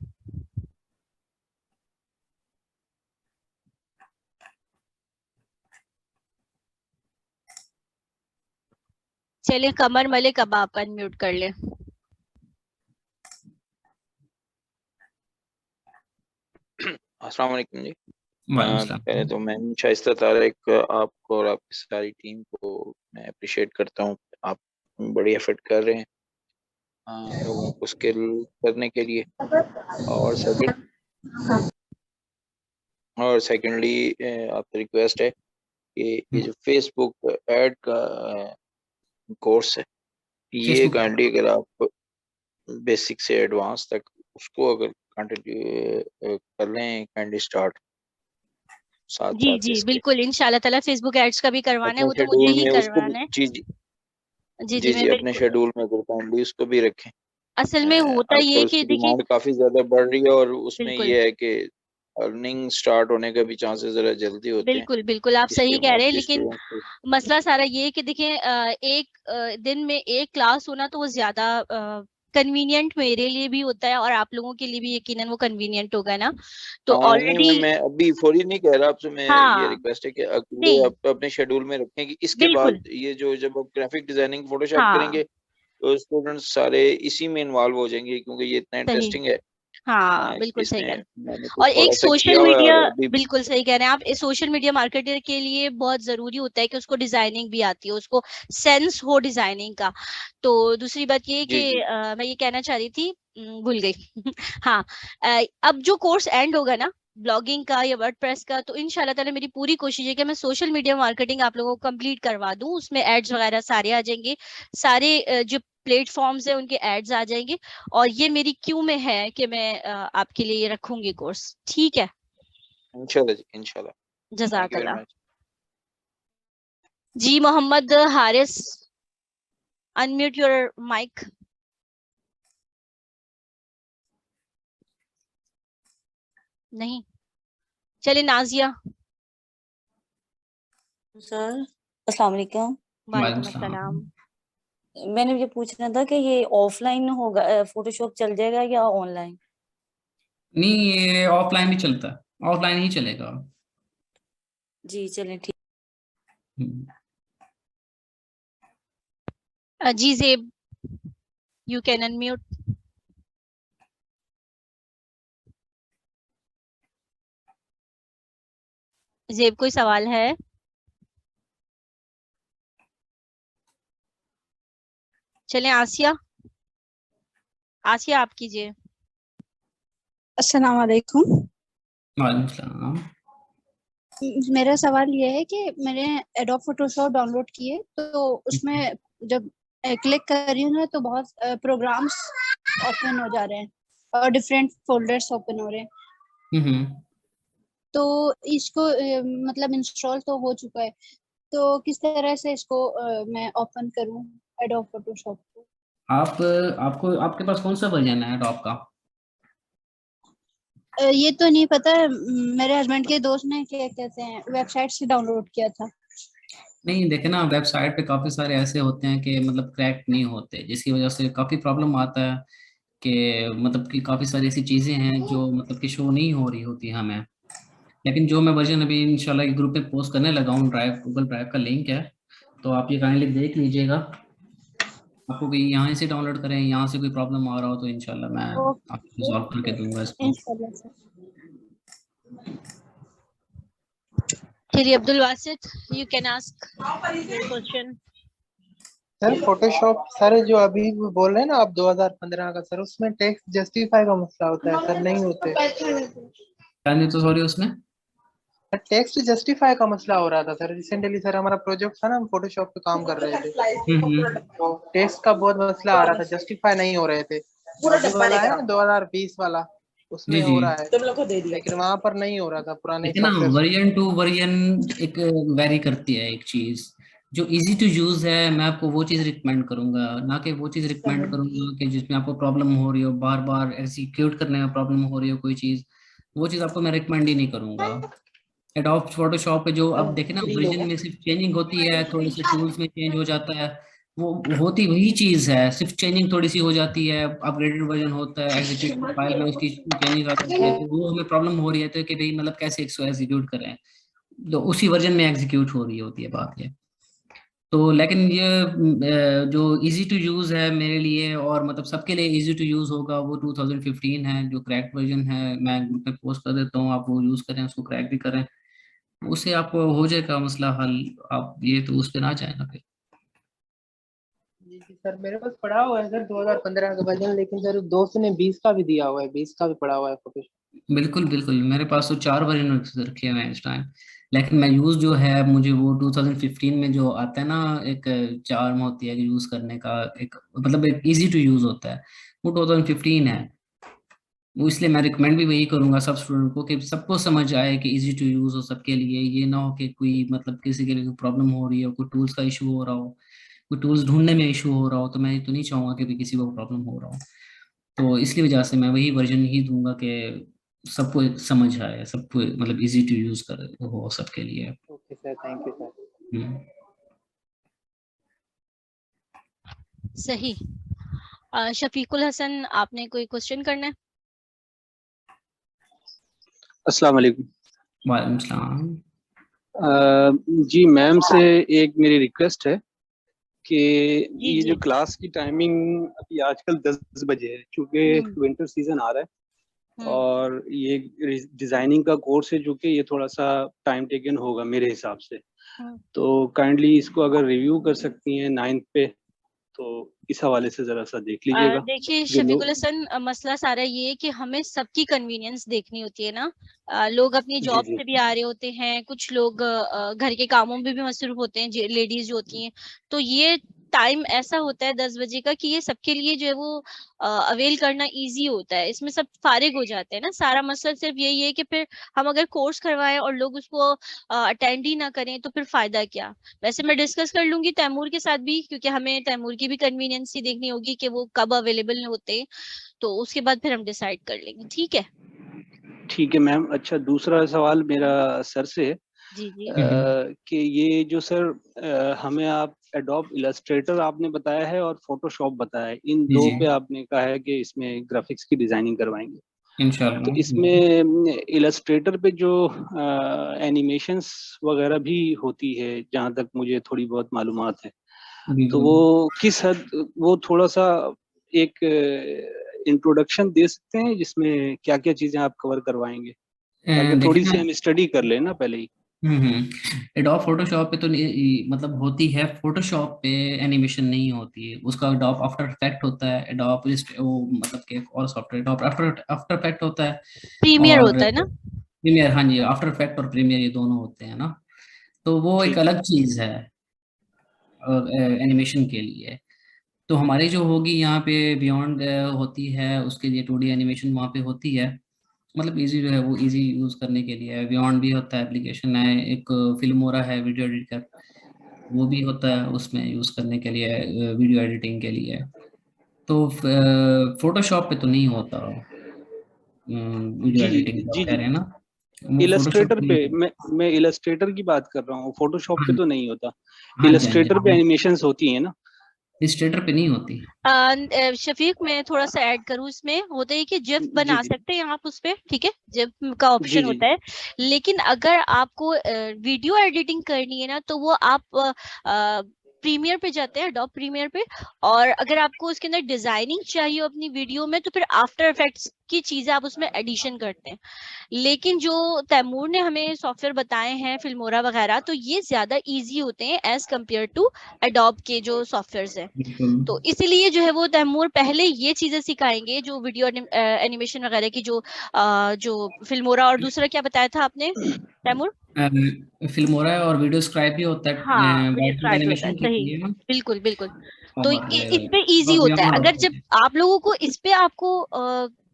चलिए कमर मलिक, अब आप अनम्यूट कर लें। अस्सलाम वालेकुम जी। वालेकुम पहले सलाम। तो मैं शाइस्ता तारिक, आपको और आपकी सारी टीम को मैं अप्रिशिएट करता हूँ। आप बड़ी एफर्ट कर रहे हैं लोगों को स्किल करने के लिए। और सेकेंडली आपसे रिक्वेस्ट है कि ये जो फेसबुक ऐड का कोर्स है, ये फेसबुक काइंडली अगर आप बेसिक से एडवांस तक उसको अगर कंटिन्यू कर लें, काइंडली स्टार्ट साथ जी साथ जी इसके बिल्कुल, इंशाल्लाह ताला फेसबुक एड्स का भी करवाना है, अपने वो तो मुझे शेड्यूल ही में उसको भी, करवाना है। जी जी जी जी जी मैं जी अपने बिल्कुल, शेड्यूल में अगर काइंडली उसको भी रखें। असल में होता ये आजकल है कि उसकी देखिए, डिमांड काफी ज्यादा बढ़ रही है और उसमें बिल्कुल ये है कि अर्निंग स्टार्ट होने का भी चांसेस जरा जल्दी होते हैं, बिल्कुल बिल्कुल आप सही इसलिए कह रहे हैं, मोस्टली लेकिन स्टूडेंट्स को। मसला सारा ये है कि देखिए एक दिन में एक क्लास होना तो वो ज्यादा कन्वीनियंट मेरे लिए भी होता है, और आप लोगों के लिए भी यकीनन वो कन्वीनियंट होगा ना, तो हाँ नहीं, ऑलरेडी मैं अभी फौरी नहीं कह रहा आपसे, मैं ये हाँ रिक्वेस्ट है कि अगले नहीं आप अपने शेड्यूल में रखें कि इसके बिल्कुल बाद ये जो जब आप ग्राफिक डिजाइनिंग फोटोशॉप हाँ करेंगे तो स्टूडेंट्स सारे इसी में इन्वॉल्व हो जाएंगे, क्योंकि ये इतना सही, इंटरेस्टिंग है हाँ कि बिल्कुल सही कह इसमें रहे मैंने हैं। कुछ और एक थोड़ा सा सोशल किया हुआ है मीडिया, और अभी। बिल्कुल सही कह रहे हैं आप, इस सोशल मीडिया मार्केटर के लिए बहुत जरूरी होता है कि उसको डिजाइनिंग भी आती है, उसको सेंस हो डिजाइनिंग का। तो दूसरी बात ये है जी कि जी मैं ये कहना चाह रही थी, भूल गई हाँ, अब जो कोर्स एंड होगा ना ब्लॉगिंग का या वर्डप्रेस का, तो इंशाल्लाह ताला मेरी पूरी कोशिश है कि मैं सोशल मीडिया मार्केटिंग आप लोगों को कंप्लीट करवा दूं, उसमें एड्स वगैरह सारे आ जाएंगे, सारे जो प्लेटफॉर्म्स है उनके एड्स आ जाएंगे, और ये मेरी क्यू में है कि मैं आपके लिए ये रखूंगी कोर्स, ठीक है? इंशाल्लाह जी इंशाल्लाह। थैंक यू वेरी जज़ाकल्लाह। मच। जी Mohammad Haris, unmute your mic. नहीं, चलिए नाजिया। सर अस्सलाम वालेकुम। वालेकुम वालेकुम सलाम। अस्सलाम। मैंने ये पूछना था कि ये ऑफलाइन होगा, फोटोशॉप चल जाएगा या ऑनलाइन? नहीं ये ऑफलाइन भी चलता है, ऑफलाइन ही चलेगा। जी चलें ठीक। हम्म। जी Zeb, you can unmute. Zeb कोई सवाल है? चलें आसिया, आसिया आप कीजिए। अस्सलाम वालेकुम। वालेकुम सलाम। मेरा सवाल ये है कि मैंने एडोब फोटोशॉप डाउनलोड किए तो उसमें जब क्लिक कर रही हूँ ना तो बहुत प्रोग्राम्स ओपन हो जा रहे हैं और डिफरेंट फोल्डर्स ओपन हो रहे हैं। तो इसको मतलब इंस्टॉल तो हो चुका है, तो किस तरह से इसको मैं ओपन करूँ एडोब फोटोशॉप को? आपको आपके पास कौन सा वर्जन है एडोब का? ये तो नहीं पता, मेरे हस्बैंड के दोस्त ने क्या कहते हैं वेबसाइट से डाउनलोड किया था। नहीं देखे ना, वेबसाइट पे काफी सारे ऐसे होते हैं कि मतलब क्रैक नहीं होते, जिसकी वजह से काफी प्रॉब्लम आता है कि मतलब कि काफी सारी ऐसी चीजें हैं जो मतलब कि शो नहीं हो रही होती हमें। लेकिन जो मैं वर्जन अभी इंशाल्लाह ग्रुप पे पोस्ट करने लगा हूँ, ड्राइव गूगल ड्राइव का लिंक है, तो आप ये काइंडली देख लीजिएगा। आपको भी यहाँ से डाउनलोड करें, यहाँ से कोई प्रॉब्लम आ रहा हो तो इंशाल्लाह मैं आपको सॉल्व करके दूंगा इसको। चलिए Abdul वासित, you can ask your question. Sir Photoshop sir जो अभी बोल रहे हैं ना आप 2015 का, सर उसमें टेक्स्ट जस्टिफाई का मसला होता है सर, नहीं होते। तो सॉरी, उसमें टेक्स्ट जस्टिफाई का मसला हो रहा था सर। रिसेंटली सर हमारा प्रोजेक्ट था ना, हम फोटोशॉप पे काम कर रहे थे, तो टेक्स्ट का बहुत मसला आ रहा था, जस्टिफाई नहीं हो रहे थे। अभी वाला है ना 2020 वाला, उसमें हो रहा है, लेकिन वहां पर नहीं हो रहा था पुराने लेकिन ना सॉफ्टवेयर। वर्जन टू वर्जन एक वेरी करती है। एक चीज जो इजी टू यूज है, मैं आपको वो चीज रिकमेंड करूंगा, ना कि वो चीज रिकमेंड करूंगा कि जिसमें आपको प्रॉब्लम हो रही हो, बार बार एग्जीक्यूट करने में प्रॉब्लम हो रही हो कोई चीज, वो चीज आपको मैं रिकमेंड ही नहीं करूंगा। एडोब फोटोशॉप पे जो अब देखे ना वर्जन में सिर्फ चेंजिंग होती है, थोड़े से टूल्स में चेंज हो जाता है, वो होती वही चीज है, सिर्फ चेंजिंग थोड़ी सी हो जाती है, अपग्रेडेड वर्जन होता है, एग्जीक्यूट फाइल में उसकी चेंजिंग आ जाती है, तो वो हमें प्रॉब्लम हो रही है तो कि भाई मतलब कैसे इसको एग्जीक्यूट करें, तो उसी वर्जन में एग्जीक्यूट हो रही होती है बात ये। तो लेकिन ये जो इजी टू यूज है मेरे लिए और मतलब सबके लिए इजी टू यूज होगा, वो 2015 है जो क्रैक वर्जन है। मैं ग्रुप पे पोस्ट कर देता हूँ, आप वो यूज करें, उसको क्रैक भी करें, उससे आपको हो जाएगा मसला हल। आप ये तो उस पे ना जाए ना फिर। जी सर, मेरे पास पड़ा हुआ है सर 2015 का वर्जन, लेकिन सर दोस्त ने 20 का भी दिया हुआ है, 20 का भी पड़ा हुआ है फोटोशॉप। बिल्कुल बिल्कुल, मेरे पास तो 4 वर्जन रखे हुए हैं इस टाइम, लेकिन मैं यूज जो है मुझे वो 2015 में जो आता है ना, एक चार्म होती है यूज करने का, एक मतलब एक इजी टू यूज होता है, वो 2015 है। वो इसलिए मैं रिकमेंड भी वही करूंगा सब स्टूडेंट को कि सबको समझ आए कि इजी टू यूज हो सबके लिए, ये ना हो कि कोई मतलब किसी के लिए प्रॉब्लम हो रही हो, कोई टूल्स का इशू हो रहा हो, कोई टूल्स ढूंढने में इशू हो रहा हो, तो मैं तो नहीं चाहूंगा कि भी किसी को प्रॉब्लम हो रहा हो। तो इसलिए वजह से मैं वही वर्जन ही दूंगा कि सबको समझ आए, सबको मतलब इजी टू यूज कर हो सबके लिए। Okay sir, thank you sir. सही। शफीकुल हसन, आपने कोई क्वेश्चन करना है? अस्सलाम वालेकुम। वालेकुम सलाम। जी मैम से एक मेरी रिक्वेस्ट है कि ये जो क्लास की टाइमिंग अभी आजकल 10 बजे है, क्योंकि विंटर सीजन आ रहा है और ये डिजाइनिंग का कोर्स है जो कि ये थोड़ा सा टाइम टेकन होगा मेरे हिसाब से, तो काइंडली इसको अगर रिव्यू कर सकती हैं 9th पे, तो इस हवाले से जरा सा देख लीजिएगा। देखिए शफीकुल हसन, मसला सारा ये है कि हमें सबकी कन्वीनियंस देखनी होती है ना। लोग अपनी जॉब से भी आ रहे होते हैं, कुछ लोग घर के कामों में भी मसरूफ होते हैं, लेडीज जो होती हैं, तो ये टाइम ऐसा होता है 10 बजे का कि ये सबके लिए जो है वो अवेल करना इजी होता है, इसमें सब फारिग हो जाते हैं ना। सारा मसला सिर्फ यही है कि फिर हम अगर कोर्स करवाएं और लोग उसको अटेंड ही ना करें तो फिर फायदा क्या। वैसे मैं डिस्कस कर लूंगी तैमूर के साथ भी, क्योंकि हमें तैमूर की भी कन्वीनियंस ही देखनी होगी कि वो कब अवेलेबल होते हैं, तो उसके बाद फिर हम डिसाइड कर लेंगे। ठीक है? ठीक है मैम। अच्छा, दूसरा सवाल मेरा सर से है जी जी। कि ये जो सर हमें आप एडोब इलस्ट्रेटर आपने बताया है और फोटोशॉप बताया है, इन दो पे आपने कहा है कि इसमें ग्राफिक्स की डिजाइनिंग करवाएंगे इंशाल्लाह। तो इसमें इलस्ट्रेटर पे जो एनिमेशंस वगैरह भी होती है, जहाँ तक मुझे थोड़ी बहुत मालूमात है, तो वो किस हद, वो थोड़ा सा एक इंट्रोडक्शन दे सकते हैं जिसमें क्या क्या चीजें आप कवर करवाएंगे, ताकि थोड़ी सी हम स्टडी कर लें ना पहले ही। एडोब फोटोशॉप पे तो मतलब होती है, फोटोशॉप पे एनिमेशन नहीं होती है, उसका एडोब आफ्टर इफेक्ट होता है, एडोब वो मतलब कि एक और सॉफ्टवेयर एडोब आफ्टर इफेक्ट होता है, प्रीमियर और होता है ना। प्रीमियर, हाँ जी, आफ्टर इफेक्ट और प्रीमियर ये दोनों होते हैं ना, तो वो एक ठीक अलग चीज है एनिमेशन के लिए। तो हमारी जो होगी यहाँ पे बियॉन्ड होती है, उसके लिए 2D एनिमेशन वहाँ पे होती है। मतलब इजी जो है वो इजी यूज करने के लिए है। बियॉन्ड भी होता है, एप्लीकेशन है एक, फिल्मोरा है वीडियो एडिटर, वो भी होता है उसमें यूज करने के लिए, वीडियो एडिटिंग के लिए। तो फोटोशॉप पे तो नहीं होता वीडियो जी जी एडिटिंग, आप जी कह जी। रहे हैं ना, वो फोटोशॉप इलस्ट्रेटर पे पे नहीं होता। मैं इलस्ट्रेटर की बात कर रहा हूँ, फोटोशॉप पे हाँ तो नहीं होता। हाँ जी, हाँ इलस्ट्रेटर पे जी, एनिमेशंस होती है ना। इलस्ट्रेटर पे नहीं होती। शफीक, मैं थोड़ा सा ऐड करूँ इसमें, होता है कि जिफ जी बना जी सकते हैं आप उस पे, ठीक है, जिफ का जी ऑप्शन जी होता है। लेकिन अगर आपको वीडियो एडिटिंग करनी है ना, तो वो आप प्रीमियर पे जाते हैं, एडोब प्रीमियर पे। और अगर आपको उसके अंदर डिजाइनिंग चाहिए अपनी वीडियो में, तो फिर आफ्टर इफेक्ट्स की चीजें आप उसमें एडिशन करते हैं। लेकिन जो तैमूर ने हमें सॉफ्टवेयर बताए हैं, फिल्मोरा वगैरह, तो ये ज्यादा इजी होते हैं एज कम्पेयर टू एडोब के जो सॉफ्टवेयर्स हैं। बिल्कुल। तो इसीलिए जो है वो तैमूर पहले ये चीजें सिखाएंगे, जो वीडियो एनिमेशन वगैरह की, जो फिल्मोरा, और दूसरा क्या बताया था आपने तैमूर? फिल्मोरा है और वीडियो स्क्राइब भी होता हाँ, है वीडियो वाइट स्क्राइब भी होता है, एनिमेशन के सही, लिए ना, बिल्कुल बिल्कुल। तो और इस पे इजी होता है। बियॉन्ड अगर होता जब है आप लोगों को इस पे आपको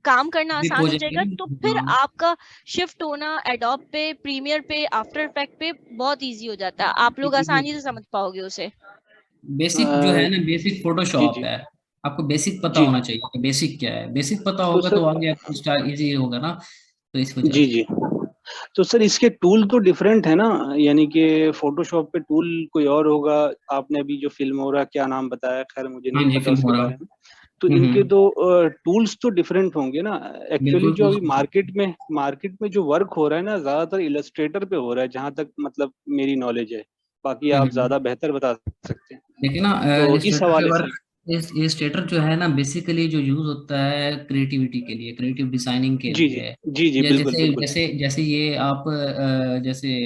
काम करना डिप हो आसान हो जाएंगे जाएगा, तो ना, फिर हाँ। आपका शिफ्ट होना एडोब पे, प्रीमियर पे, आफ्टर इफेक्ट पे बहुत इजी हो जाता है। आप लोग आसानी से समझ पाओगे उसे। बेसिक जो है ना, बेसिक जी फोटोशॉप जी है, आपको बेसिक पता जी। होना चाहिए कि बेसिक क्या है। बेसिक पता तो होगा सर तो आगे आपको स्टार्ट इजी होगा ना, तो इस वजह जी से। जी, तो सर इसके टूल तो डिफरेंट है ना, यानी कि फोटोशॉप पे टूल कोई और होगा। आपने अभी जो फिल्मोरा क्या नाम बताया, खैर मुझे हाँ नहीं जी, पता उसके फिल्मोरा। बारे में। तो इनके तो टूल्स तो डिफरेंट होंगे ना। एक्चुअली बिल्कुल जो टूल्स। अभी मार्केट में जो वर्क हो रहा है ना, ज्यादातर इलस्ट्रेटर पे हो रहा है, जहां तक मतलब मेरी नॉलेज है। बाकी आप हम्म। ज्यादा बेहतर बता सकते हैं। देखिए ना, तो इस इलस्ट्रेटर पे हवाले से। वर्क, इलस्ट्रेटर जो है ना बेसिकली जो यूज होता है क्रिएटिविटी के लिए, क्रिएटिव डिजाइनिंग के जी जी लिए। जी जी, या बिल्कुल जैसे बिल्कुल। जैसे जैसे ये आप जैसे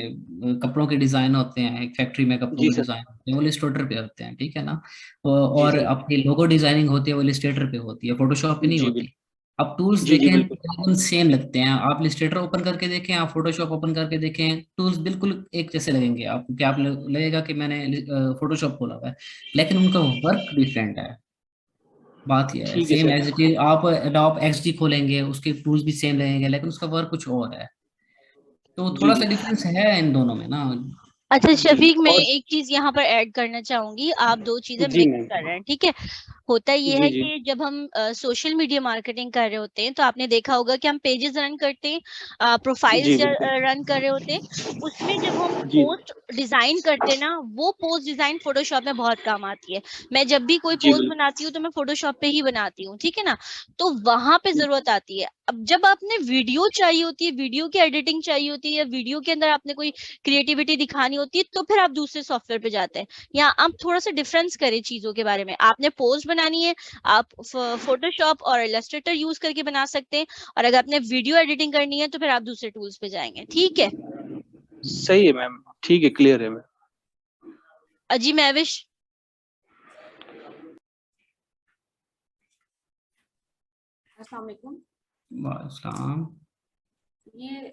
कपड़ों के डिजाइन होते हैं, एक फैक्ट्री में कपड़ों जी के सर। डिजाइन होते हैं, वो इलस्ट्रेटर पे होते हैं, ठीक है ना। जी और सर। आपकी लोगो डिजाइनिंग होती है, वो इलस्ट्रेटर पे होती है, फोटोशॉप पे नहीं जी होती। अब टूल्स जी जी देखें बिल्कुल। एकदम सेम लगते हैं, आप इलस्ट्रेटर ओपन करके देखें, आप फोटोशॉप ओपन करके देखें, टूल्स बिल्कुल एक जैसे लगेंगे आपको, क्या आप लगेगा कि मैंने फोटोशॉप खोला हुआ है, लेकिन उनका वर्क डिफरेंट है। बात यह है, ठीक है same sir. As it is आप एडोब एक्सडी खोलेंगे, उसके टूल्स भी सेम रहेंगे, लेकिन उसका वर्क कुछ और है। तो जी थोड़ा जी सा डिफरेंस है इन दोनों में ना। अच्छा जी। शफीक, मैं और एक चीज यहाँ पर ऐड करना चाहूंगी। आप दो चीजें जी मिक्स मैम। कर रहे हैं, ठीक है। होता ये जी है जी कि जब हम सोशल मीडिया मार्केटिंग कर रहे होते हैं, तो आपने देखा होगा कि हम पेजेस रन करते हैं, जी प्रोफाइल्स बिल्कुल। रन कर रहे होते हैं। उसमें जब हम जी पोस्ट डिजाइन करते हैं ना, वो पोस्ट डिजाइन फोटोशॉप में बहुत काम आती है। मैं जब भी कोई जी पोस्ट बिल्कुल। बनाती हूँ, तो मैं फोटोशॉप पे ही बनाती हूँ, ठीक है ना। तो वहां पे जरूरत आती है। अब जब आपने वीडियो चाहिए होती है, वीडियो की एडिटिंग चाहिए होती है, या वीडियो के अंदर आपने कोई क्रिएटिविटी दिखानी होती है, तो फिर आप दूसरे सॉफ्टवेयर पे जाते हैं। या आप थोड़ा सा डिफरेंस करें चीजों के बारे में। आपने पोस्ट बनानी है, आप फोटोशॉप और इलस्ट्रेटर यूज करके बना सकते हैं। और अगर आपने वीडियो एडिटिंग करनी है, तो फिर आप दूसरे टूल्स पे जाएंगे, ठीक है। सही है मैम, ठीक है, क्लियर है मैम। अजी महविश। अस्सलाम वालेकुम। वालेकुम। ये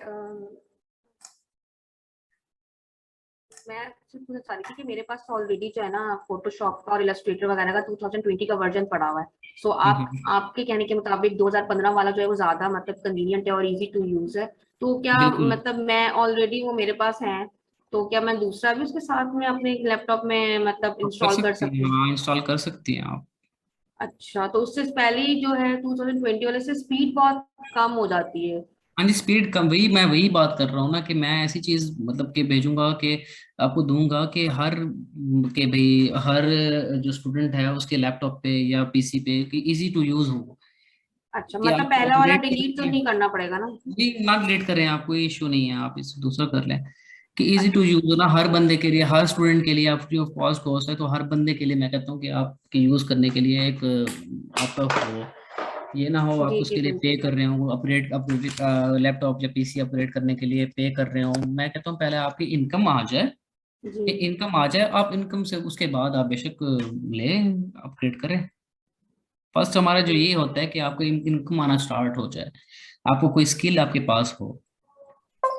मैं सिर्फ पूछना चाह रही थी कि मेरे पास ऑलरेडी जो है ना फोटोशॉप का और इलस्ट्रेटर वगैरह का 2020 का वर्जन पड़ा हुआ है। सो आपके कहने के मुताबिक 2015 वाला जो है वो ज्यादा मतलब कन्वीनियंट है और इजी टू यूज है। तो क्या बिल्कुल। मतलब मैं ऑलरेडी वो मेरे पास है, तो क्या मैं दूसरा भी उसके साथ में अपने लैपटॉप में मतलब आप कर इंस्टॉल कर सकती सकती हैं, हूँ? हाँ इंस्टॉल कर सकती हैं आप। अच्छा, तो उससे पहले ही जो है 2020 वाले से स्पीड बहुत कम हो जाती है। हाँ जी, स्पीड कम, वही बात कर रहा हूँ ना, कि मैं ऐसी चीज मतलब कि भेजूंगा, कि आपको दूंगा कि के भाई हर जो स्टूडेंट है उसके लैपटॉप पे या पीसी पे कि इजी टू यूज हो, अच्छा, कि मतलब आपको पहला वाला ऑपरेट डिलीट तो करके नहीं करना पड़ेगा ना? जी ना डिलीट करें, आपको इश्यू नहीं है, आप इससे दूसरा कर लें, कि इजी टू अच्छा यूज हो ना हर बंदे के लिए, हर स्टूडेंट के लिए। आप फ्री ऑफ कॉस्ट कोर्स है, तो हर बंदे के लिए मैं कहता हूँ कि आपके यूज करने के लिए एक आपका हो, ये ना हो आप जी जी उसके लिए पे बिल्कुल। कर रहे हो, अपग्रेड लैपटॉप या पीसी अपग्रेड करने के लिए पे कर रहे हो। मैं कहता हूँ पहले आपकी इनकम आ जाए, जी कि इनकम आ जाए, आप इनकम से उसके बाद आप बेशक लें, अपग्रेड करें। फर्स्ट हमारा जो ये होता है कि आपको इनकम आना स्टार्ट हो जाए, आपको कोई स्किल आपके पास हो।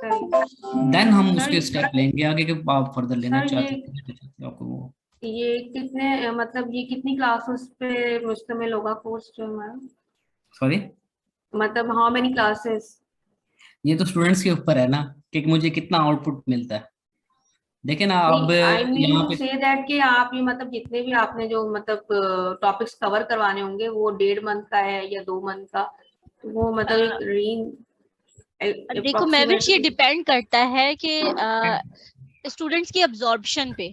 देन हम उसके स्टेप लेंगे आगे कि आप फर्दर लेना चाहते हैं आपको वो। ये कितने मतलब ये कितनी क्लासेस पे मुश्तमिल होगा कोर्स जो हमारा? सॉरी, मतलब हाउ मेनी क्लासेस? ये तो स्टूडेंट्स के ऊपर है ना कि मुझे कितना आउटपुट मिलता है। देखिए ना अब आई मीन यहाँ टू पे से दैट कि आप ये मतलब जितने भी आपने जो मतलब टॉपिक्स कवर करवाने होंगे वो 1.5 मंथ का है या 2 मंथ का, तो वो मतलब एक देखो मैविश, ये डिपेंड करता है कि स्टूडेंट्स की अब्जॉर्प्शन पे।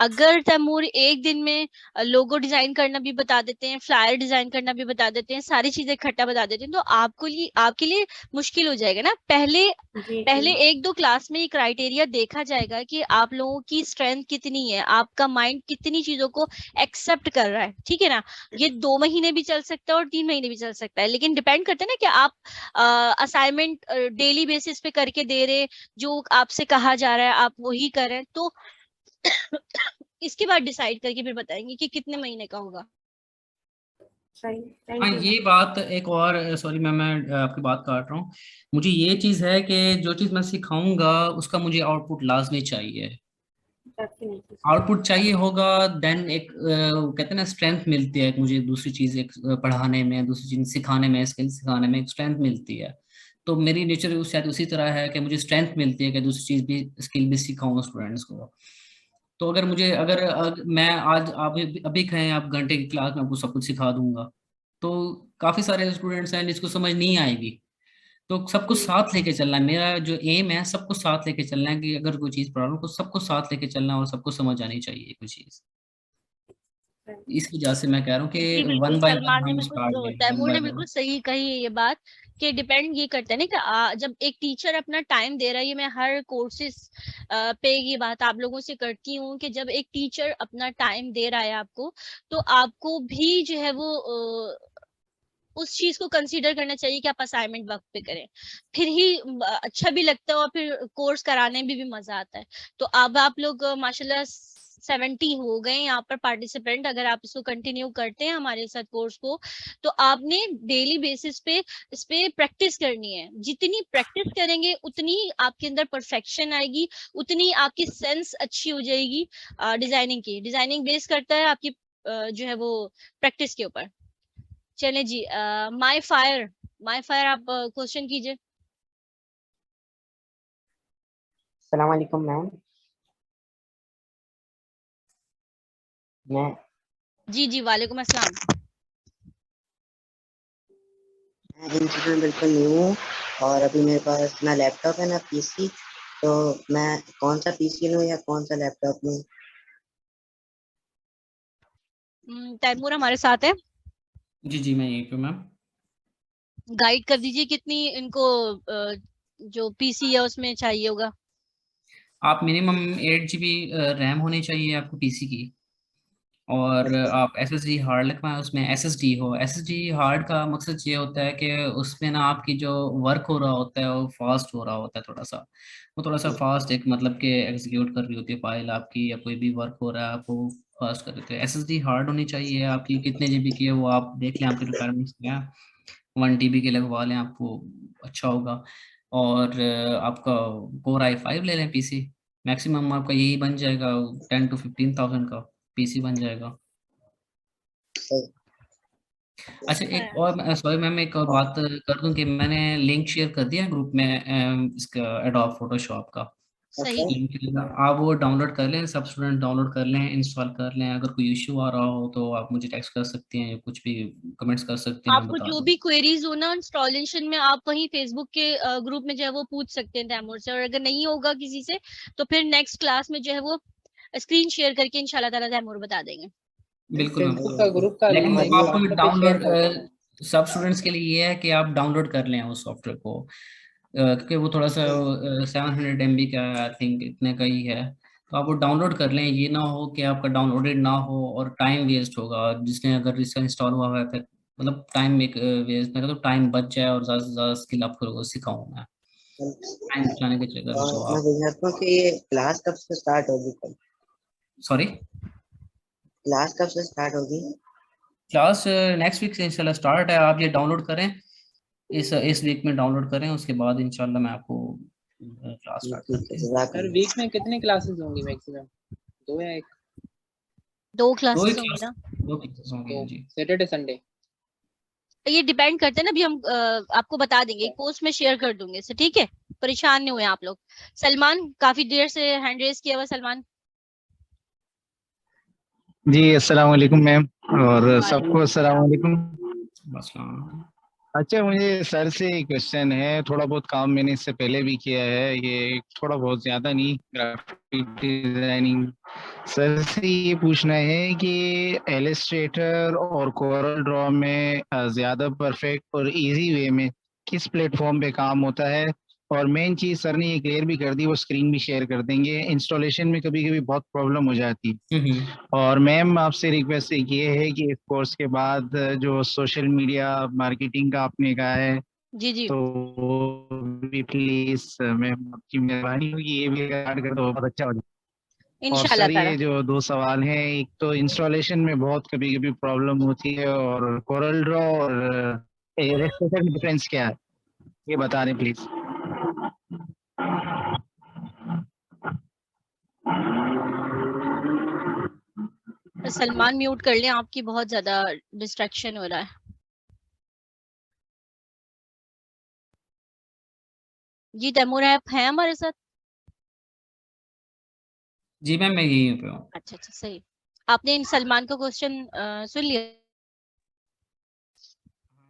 अगर तैमूर एक दिन में लोगो डिजाइन करना भी बता देते हैं, फ्लायर डिजाइन करना भी बता देते हैं, सारी चीजें इकट्ठा बता देते हैं, तो आपके लिए मुश्किल हो जाएगा ना। पहले 1-2 क्लास में ये क्राइटेरिया देखा जाएगा कि आप लोगों की स्ट्रेंथ कितनी है, आपका माइंड कितनी चीजों को एक्सेप्ट कर रहा है, ठीक है ना। ये 2 महीने भी चल सकता है और 3 महीने भी चल सकता है, लेकिन डिपेंड करता है ना कि आप असाइनमेंट डेली बेसिस पे करके दे रहे, जो आपसे कहा जा रहा है आप वही करें, तो इसके बाद डिसाइड करके फिर बताएंगे कि कितने महीने का होगा। हाँ, ये बात एक और, सॉरी मैम मैं आपकी बात काट रहा हूँ। मुझे ये चीज है कि जो चीज मैं सिखाऊंगा उसका मुझे आउटपुट लाजमी चाहिए। आउटपुट चाहिए होगा देन एक कहते हैं ना स्ट्रेंथ मिलती है, मुझे दूसरी चीज एक पढ़ाने में, दूसरी चीज सिखाने में, स्किल सिखाने में एक स्ट्रेंथ मिलती है। तो मेरी नेचर शायद उसी तरह है कि मुझे स्ट्रेंथ मिलती है कि दूसरी चीज भी, स्किल भी सिखाऊं स्टूडेंट्स को। तो अगर मुझे अगर मैं आज आप अभी कहें आप घंटे की क्लास में आपको सब कुछ सिखा दूंगा, तो काफी सारे स्टूडेंट्स हैं जिसको समझ नहीं आएगी। तो सबको साथ लेके चलना है, मेरा जो एम है सबको साथ लेके चलना है कि अगर कोई चीज प्रॉब्लम को सबको साथ लेके चलना है और सबको समझ आनी चाहिए कोई चीज। इस वजह से मैं कह रहा हूँ जी कि बिल्कुल, वन बाय सलमान वन ने हम बिल्कुल, स्टार्ट लें, वन तैमूर बाय ने वन। बिल्कुल सही कही है ये बात कि डिपेंड ये करता है ना कि जब एक टीचर अपना टाइम दे रहा है, ये मैं हर कोर्सेज पे ये बात आप लोगों से करती हूँ कि जब एक टीचर अपना टाइम दे रहा है आपको, तो आपको भी जो है वो उस चीज को कंसीडर करना चाहिए कि आप असाइनमेंट वक्त पे करें, फिर ही अच्छा भी लगता है और फिर कोर्स कराने में भी मजा आता है। तो अब आप लोग माशाल्लाह 70 हो गए यहाँ पर पार्टिसिपेंट। अगर आप इसको कंटिन्यू करते हैं हमारे साथ कोर्स को, तो आपने डेली बेसिस पे इस पे प्रैक्टिस करनी है। जितनी प्रैक्टिस करेंगे उतनी आपके अंदर परफेक्शन आएगी, उतनी आपकी सेंस अच्छी हो जाएगी। डिजाइनिंग की, डिजाइनिंग बेस करता है आपकी जो है वो प्रैक्टिस के ऊपर। चले जी, माय फायर आप क्वेश्चन कीजिए। अस्सलाम वालेकुम मैम। मैं जी वालेकुम अस्सलाम। इंस्टीट्यूट में बिल्कुल न्यू हूँ और अभी मेरे पास ना लैपटॉप है ना पीसी, तो मैं कौन सा पीसी लूँ या कौन सा लैपटॉप लूँ? तैमूर हमारे साथ है। जी मैं यहीं पे मैम। गाइड कर दीजिए कितनी इनको जो पीसी है उसमें चाहिए होगा। आप मिनिमम 8 GB रैम होनी चाहिए आपको पीसी की, और आप SSD हार्ड लगवाएं, उसमें SSD हो। SSD हार्ड का मकसद ये होता है कि उसमें ना आपकी जो वर्क हो रहा होता है वो फास्ट हो रहा होता है, थोड़ा सा वो थोड़ा सा फास्ट, एक मतलब कि एग्जीक्यूट कर रही होती है फाइल आपकी, या कोई भी वर्क हो रहा है आपको फास्ट कर देते हैं। SSD हार्ड होनी चाहिए आपकी। कितने GB की है वो आप देख लें, आपकी रिक्वायरमेंट्स क्या है। 1 TB के लगवा लें, आपको अच्छा होगा। और आपका Core i5 ले लें पीसी, मैक्सिमम आपका यही बन जाएगा 10 to 15,000 का पीसी बन जाएगा। अच्छा एक और, सॉरी मैम एक और बात कर दूं कि मैंने लिंक शेयर कर दिया ग्रुप में इसका एडोब फोटोशॉप का सही। लिंक, आप वो डाउनलोड कर लें, सब स्टूडेंट डाउनलोड कर लें, इंस्टॉल कर लें। अगर कोई इश्यू आ रहा हो तो आप मुझे टेक्स्ट कर सकते हैं, कुछ भी कमेंट्स कर सकते हैं, मैं आपको बता जो दूँ। भी क्वेरीज हो ना इंस्टॉलेशन में, आप वहीं फेसबुक के ग्रुप में जो है वो पूछ सकते हैं तैमूर से। और अगर नहीं होगा किसी से तो फिर नेक्स्ट क्लास में जो है वो स्क्रीन शेयर करके इंशाल्लाह ताला तैमूर बता देंगे। बिल्कुल मैम, फेसबुक का ग्रुप का लेकिन लिंक वो मैं आपको व्हाट्सएप पे शेयर डाउनलोड, करता हूँ। सब स्टूडेंट्स के लिए ये है कि आप डाउनलोड कर लें उस सॉफ्टवेयर को, क्योंकि वो थोड़ा सा 700 MB का आई थिंक इतने का ही है। तो आप वो डाउनलोड कर लें, ये ना हो कि आपका डाउनलोडेड ना हो और टाइम वेस्ट होगा। जिसने अगर इसका इंस्टॉल हुआ है फिर मतलब टाइम एक वेस्ट ना, तो टाइम बच जाए और ज़्यादा से ज़्यादा स्किल आपको सिखाऊँ मैं, टाइम बचाने के चक्कर में। तो मैं आप पूछ रहा हूँ कि ये क्लास कब से स्टार्ट होगी? कल सॉरी, क्लास कब से स्टार्ट होगी? क्लास नेक्स्ट वीक से इंशाल्लाह स्टार्ट है। आप ये डाउनलोड करें, इस वीक में डाउनलोड करें, उसके बाद इंशाल्लाह मैं आपको क्लास स्टार्ट करते हैं। सर वीक में कितनी क्लासेस होंगी मैक्सिमम? 2 या 1? 2 क्लासेस होंगी ना। 2 क्लासेस होंगी जी। Saturday Sunday? ये डिपेंड करते हैं ना, अभी हम आपको बता देंगे, पोस्ट में शेयर कर दूंगे इसे, ठीक है, परेशान नहीं हुए आप लोग। सलमान, काफी देर से हैंड रेज किया हुआ सलमान। जी अस्सलाम वालेकुम मैम, और सबको अस्सलाम वालेकुम। अच्छा, मुझे सर से एक क्वेश्चन है। थोड़ा बहुत काम मैंने इससे पहले भी किया है, ये थोड़ा बहुत ज़्यादा नहीं, ग्राफिक डिजाइनिंग। सर से ये पूछना है कि इलस्ट्रेटर और कोरल ड्रॉ में ज़्यादा परफेक्ट और इजी वे में किस प्लेटफॉर्म पे काम होता है, और मेन चीज़ सर ने ये क्लियर भी कर दी, वो स्क्रीन भी शेयर कर देंगे। इंस्टॉलेशन में कभी कभी बहुत प्रॉब्लम हो जाती है। और मैम आपसे रिक्वेस्ट एक ये है कि इस कोर्स के बाद जो सोशल मीडिया मार्केटिंग का आपने कहा है, जी तो भी प्लीज मैम आपकी मेहरबानी होगी, ये भी ऐड कर दो, बहुत अच्छा हो जाए। और इंशाल्लाह सर ताला। ये जो 2 सवाल हैं, एक तो इंस्टॉलेशन में बहुत कभी कभी प्रॉब्लम होती है, और कोरल ड्रॉ और इलस्ट्रेटर में डिफरेंस क्या है, ये बता दें प्लीज। सलमान म्यूट कर लें, आपकी बहुत ज्यादा डिस्ट्रैक्शन हो रहा है। जी तैमूर, आप हैं हमारे साथ? जी मैम, मैं यहीं पे हूँ। अच्छा अच्छा, सही। आपने इन सलमान का क्वेश्चन सुन लिया?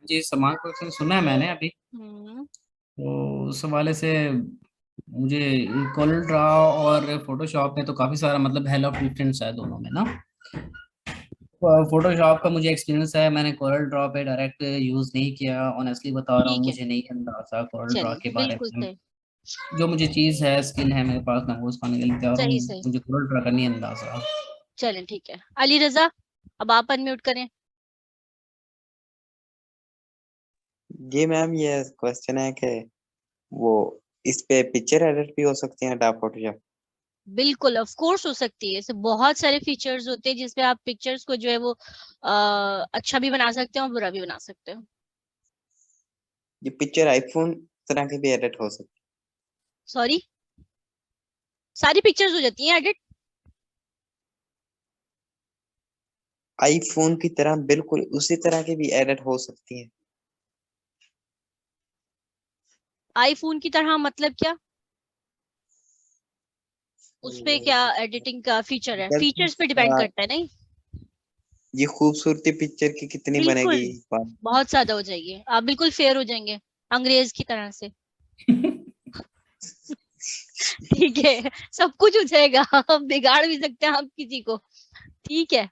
जी सलमान का क्वेश्चन सुना है मैंने अभी। तो उस हवाले से मुझे कोरल ड्रॉ और फोटोशॉप में तो काफी सारा मतलब हेल ऑफ डिफरेंस है दोनों में ना। फोटोशॉप का मुझे एक्सपीरियंस है, मैंने कोरल ड्रॉ पे डायरेक्ट यूज नहीं किया, ऑनेस्टली बता रहा हूँ, मुझे नहीं अंदाजा कोरल ड्रॉ के बारे में। जो मुझे चीज है, स्किल है मेरे पास, मैं वो उसका के लिए तैयार हूँ, मुझे कोरल ड्रॉ का नहीं अंदाजा। चलें ठीक है। अली रजा, अब आप अनम्यूट करें। जी मैम, ये क्वेश्चन है कि वो इस पे पिक्चर एडिट भी हो सकती है अडोब फोटोशॉप? बिल्कुल, ऑफ कोर्स हो सकती है। ऐसे बहुत सारे फीचर्स होते हैं जिसपे आप पिक्चर्स को जो है वो अच्छा भी बना सकते हो और बुरा भी बना सकते हो। ये पिक्चर आईफोन तरह की भी एडिट हो सकती है? सॉरी, सारी पिक्चर्स हो जाती हैं एडिट? आईफोन की तरह बिल्कुल उसी तरह की भी एडिट हो सकती है? आईफोन की तरह मतलब क्या? उसपे क्या एडिटिंग का फीचर है? फीचर्स पे डिपेंड करता है। नहीं, ये खूबसूरती पिक्चर की कितनी बनेगी? बहुत ज्यादा हो जाएगी, आप बिल्कुल फेयर हो जाएंगे अंग्रेज की तरह से। ठीक है, सब कुछ हो जाएगा, हम बिगाड़ भी सकते हैं हम किसी को। ठीक है,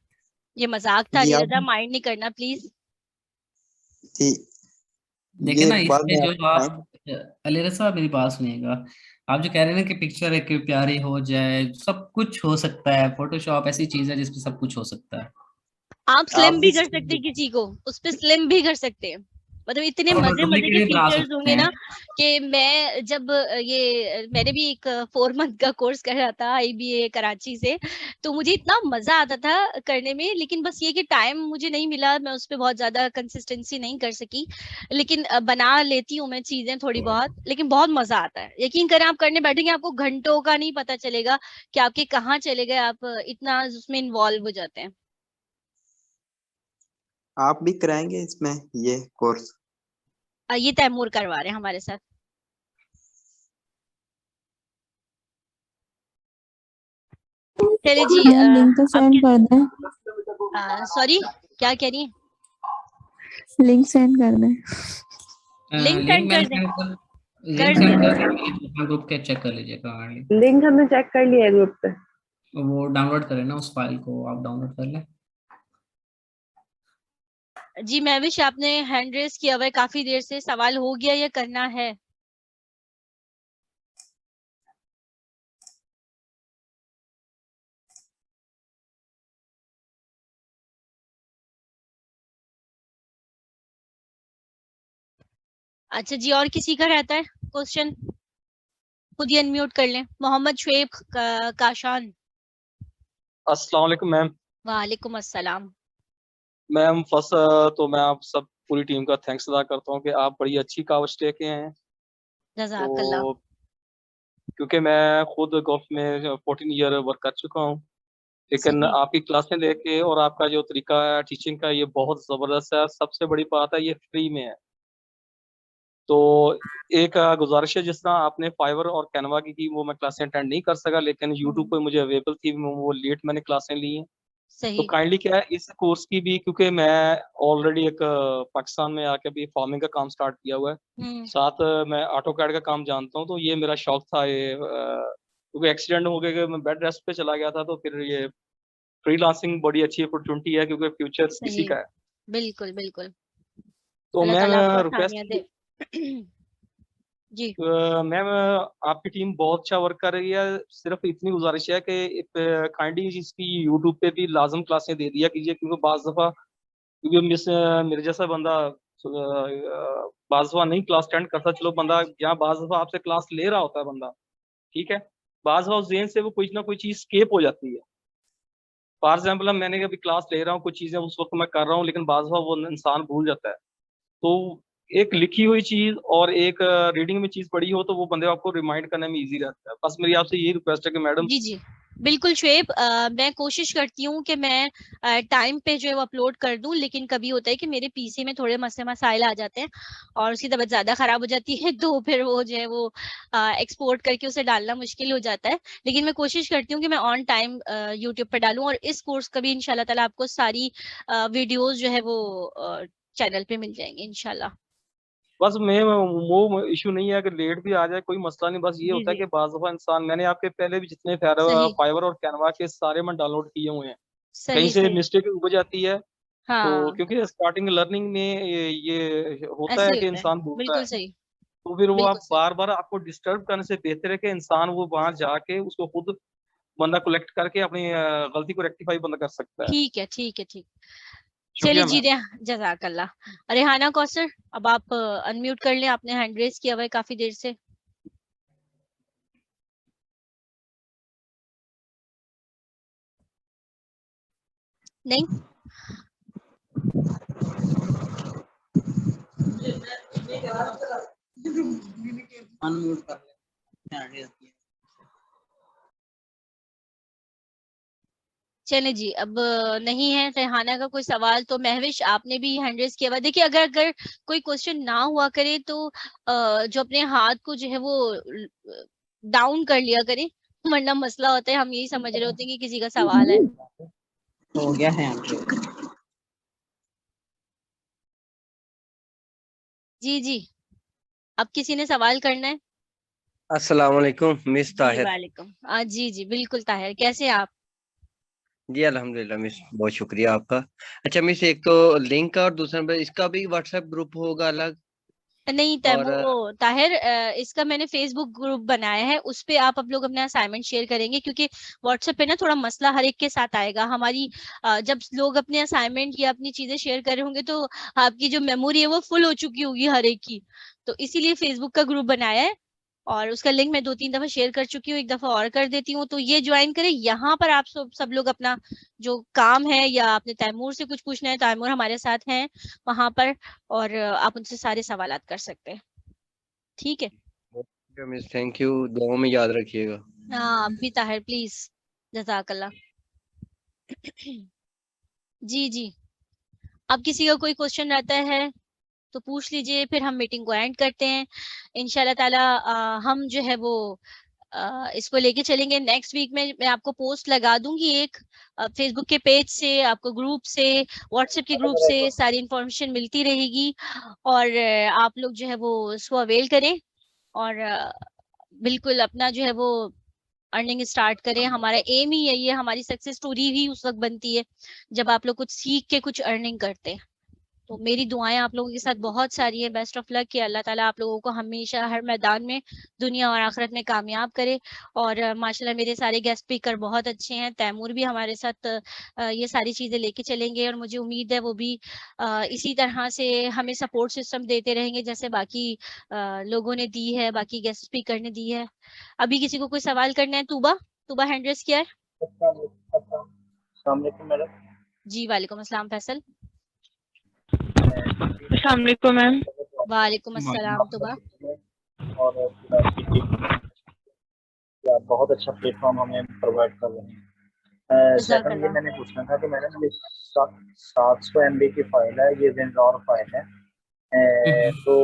ये मजाक था अली रजा, माइंड नहीं करना प्लीज। देखिए ना, इसमें जो आप अली रजा, मेरी बात सुनिएगा, आप जो कह रहे हैं ना कि पिक्चर एक प्यारी हो जाए, सब कुछ हो सकता है। फोटोशॉप ऐसी चीज है जिसपे सब कुछ हो सकता है। आप स्लिम भी कर सकते हैं किसी को, उस पे स्लिम भी कर सकते हैं। मतलब इतने मजे मजे के फीचर्स होंगे ना कि मैं जब मैंने भी एक 4 मंथ का कोर्स कर रहा था IBA कराची से, तो मुझे इतना मजा आता था करने में, लेकिन बस ये कि टाइम मुझे नहीं मिला, मैं उस पर बहुत ज्यादा कंसिस्टेंसी नहीं कर सकी। लेकिन बना लेती हूँ मैं चीजें थोड़ी बहुत, लेकिन बहुत मजा आता है। यकीन करें, आप करने बैठेंगे आपको घंटों का नहीं पता चलेगा कि आपके कहाँ चले गए, आप इतना उसमें इन्वॉल्व हो जाते हैं। आप भी कराएंगे इसमें ये कोर्स? ये तैमूर करवा रहे हैं हमारे साथ। चलिए जी, लिंक तो सेंड कर दें। सॉरी, क्या कह रही हैं? लिंक सेंड कर दें। लिंक सेंड कर दें। ग्रुप के चेक कर लीजिएगा। लिंक हमने चेक कर लिया है ग्रुप पे। वो डाउनलोड करें ना, उस फाइल को आप डाउनलोड कर लें। जी महविश, आपने हैंड रेस किया हुआ है काफी देर से, सवाल हो गया या करना है? अच्छा जी, और किसी का रहता है क्वेश्चन? खुद ही अनम्यूट कर लें। मोहम्मद शुएब काशान। अस्सलाम वालेकुम मैम। वालेकुम अस्सलाम। मैम फर्स्ट तो मैं आप सब पूरी टीम का थैंक्स अदा करता हूँ कि आप बड़ी अच्छी कावच लेके हैं। जज़ाकल्लाह। तो क्योंकि मैं खुद गोल्फ में 14 ईयर वर्क कर चुका हूँ, लेकिन सही। आपकी क्लासें देख के और आपका जो तरीका है टीचिंग का, ये बहुत ज़बरदस्त है। सबसे बड़ी बात है, ये फ्री में है। तो एक गुजारिश है, जिस तरह आपने फाइवर और कैनवा की वो मैं क्लासें अटेंड नहीं कर सका, लेकिन यूट्यूब पे मुझे अवेलेबल थी, वो लेट मैंने क्लासें ली हैं। तो सही। काइंडली क्या है इस कोर्स की भी, क्योंकि मैं ऑलरेडी एक पाकिस्तान में आके भी फार्मिंग का काम स्टार्ट किया हुआ है, साथ मैं ऑटो कैड का काम जानता हूँ। तो ये मेरा शौक था, ये क्योंकि एक्सीडेंट हो गया कि मैं बेड रेस्ट पे चला गया था, तो फिर ये फ्रीलांसिंग बड़ी अच्छी अपॉर्चुनिटी है, क्योंकि फ्यूचर इसी सही। का है। बिल्कुल बिल्कुल। तो अल्लाह मैम ताला आपको रिक्वेस्ट आसानियां दे। जी। मैम आपकी टीम बहुत अच्छा वर्क कर रही है, सिर्फ इतनी गुजारिश है कि काइंडली इसकी यूट्यूब पे भी लाजम क्लासें दे दिया कीजिए, क्योंकि बाज दफा क्योंकि मेरे जैसा बंदा बाज दफा नहीं क्लास अटेंड करता, चलो बंदा यहाँ बाज दफा आपसे क्लास ले रहा होता है बंदा, ठीक है, बाज दफा उस जेन से वो कुछ ना कोई चीज स्केप हो जाती है। फॉर एग्जाम्पल मैंने अभी क्लास ले रहा हूँ, कुछ चीजें उस वक्त मैं कर रहा हूँ, लेकिन बाज दफा वो इंसान भूल जाता है। तो एक लिखी हुई चीज और एक रीडिंग में चीज पढ़ी हो, तो वो बंदे आपको रिमाइंड करने में इजी रहता है। बस मेरी आपसे यही रिक्वेस्ट है कि मैडम। जी जी बिल्कुल शुएब, मैं कोशिश करती हूँ कि मैं टाइम पे जो है वो अपलोड कर दूं, लेकिन कभी होता है कि मेरे पीसी में थोड़े मसले मसाइल आ जाते हैं और उसकी तबीयत ज्यादा खराब हो जाती है, तो फिर वो जो है वो एक्सपोर्ट करके उसे डालना मुश्किल हो जाता है। लेकिन मैं कोशिश करती हूँ कि मैं ऑन टाइम यूट्यूब पे डालूं, और इस कोर्स का भी इंशाल्लाह ताला आपको सारी वीडियोज जो है वो चैनल पे मिल जाएंगे इंशाल्लाह। बस मैं वो इशू नहीं है कि लेट भी आ जाए, कोई मसला नहीं। बस ये जी होता है जी कि बाज़ दफा इंसान, मैंने आपके पहले भी जितने सही फाइवर और कैनवा के सारे मैं डाउनलोड किए हुए हैं, कहीं सही से सही। मिस्टेक हो जाती है। तो हाँ क्योंकि स्टार्टिंग लर्निंग में ये होता ऐसे है ही कि होता है। इंसान भूलता बिल्कुल है, सही। तो फिर वो बिल्कुल आप सही। बार बार आपको डिस्टर्ब करने से बेहतर है कि इंसान वो वहां जाके उसको खुद बंदा कलेक्ट करके अपनी गलती को रेक्टिफाई बंदा कर सकता है। ठीक है ठीक है ठीक। चलिए शुक्रिया जी मैम। जज़ाकल्लाह। रेहाना कौसर, अब आप अनम्यूट कर लें, आपने हैंड रेज किया हुआ है काफी देर से। नहीं अनम्यूट कर ले। चले जी, अब नहीं है रेहाना का कोई सवाल, तो महविश आपने भी हैंड रेज किया हुआ। देखिए अगर अगर कोई क्वेश्चन ना हुआ करे तो जो अपने हाथ को जो है वो डाउन कर लिया करे, वरना मसला होता है, हम यही समझ रहे होते हैं कि किसी का सवाल है। हो गया है। जी जी, अब किसी ने सवाल करना है? अस्सलाम वालेकुम मिस जी ताहिर। वालेकुम। जी जी बिल्कुल ताहिर, कैसे हैं आप? जी अल्हम्दुलिल्लाह मिस, बहुत शुक्रिया आपका। अच्छा मिस, एक तो लिंक और दूसरा नंबर, इसका भी व्हाट्सएप ग्रुप होगा अलग? नहीं और वो ताहिर, इसका मैंने फेसबुक ग्रुप बनाया है, उस पे आप लोग अपने असाइनमेंट शेयर करेंगे, क्योंकि व्हाट्सएप पे ना थोड़ा मसला हर एक के साथ आएगा। हमारी जब लोग अपने असाइनमेंट या अपनी चीजें शेयर कर रहे होंगे तो आपकी जो मेमोरी है वो फुल हो चुकी होगी हर एक की, तो इसीलिए फेसबुक का ग्रुप बनाया है, और उसका लिंक मैं 2-3 दफा शेयर कर चुकी हूँ, एक दफा और कर देती हूँ। तो ये ज्वाइन करें, यहाँ पर आप सब लोग अपना जो काम है, या आपने तैमूर से कुछ पूछना है, तैमूर हमारे साथ हैं वहां पर, और आप उनसे सारे सवालात कर सकते हैं। ठीक है मिस, थैंक यू, दुआ में याद रखिएगा। हाँ, आप भी ताहिर प्लीज। जज़ाकल्लाह। जी जी, अब किसी का कोई क्वेश्चन रहता है तो पूछ लीजिए, फिर हम मीटिंग को एंड करते हैं इंशाल्लाह ताला। हम जो है वो इसको लेके चलेंगे। नेक्स्ट वीक में मैं आपको पोस्ट लगा दूंगी एक, फेसबुक के पेज से, आपको ग्रुप से, व्हाट्सएप के ग्रुप से सारी इंफॉर्मेशन मिलती रहेगी, और आप लोग जो है वो इसको अवेल करें, और बिल्कुल अपना जो है वो अर्निंग स्टार्ट करें। हमारा एम ही यही है, हमारी सक्सेस स्टोरी ही उस वक्त बनती है जब आप लोग कुछ सीख के कुछ अर्निंग करते हैं। तो मेरी दुआएं आप लोगों के साथ बहुत सारी है। बेस्ट ऑफ लक, कि अल्लाह ताला आप लोगों को हमेशा हर मैदान में, दुनिया और आखिरत में कामयाब करे। और माशाल्लाह मेरे सारे गेस्ट स्पीकर बहुत अच्छे हैं, तैमूर भी हमारे साथ ये सारी चीजें लेके चलेंगे, और मुझे उम्मीद है वो भी इसी तरह से हमें सपोर्ट सिस्टम देते रहेंगे जैसे बाकी लोगों ने दी है, बाकी गेस्ट स्पीकर ने दी है। अभी किसी को कोई सवाल करना है? तूबा, तूबा हैंड रेज किया है। अस्सलाम वालेकुम मैडम। जी वालेकुम अस्सलाम फैसल। अस्सलाम वालेकुम मैम। वालेकुम अस्सलाम तूबा। और कि आप बहुत अच्छा प्लेटफॉर्म हमें प्रोवाइड कर रहे हैं। सेकंड ये मैंने पूछना था कि मैडम ये 700 MB की फाइल है, ये विंडोर फाइल है, तो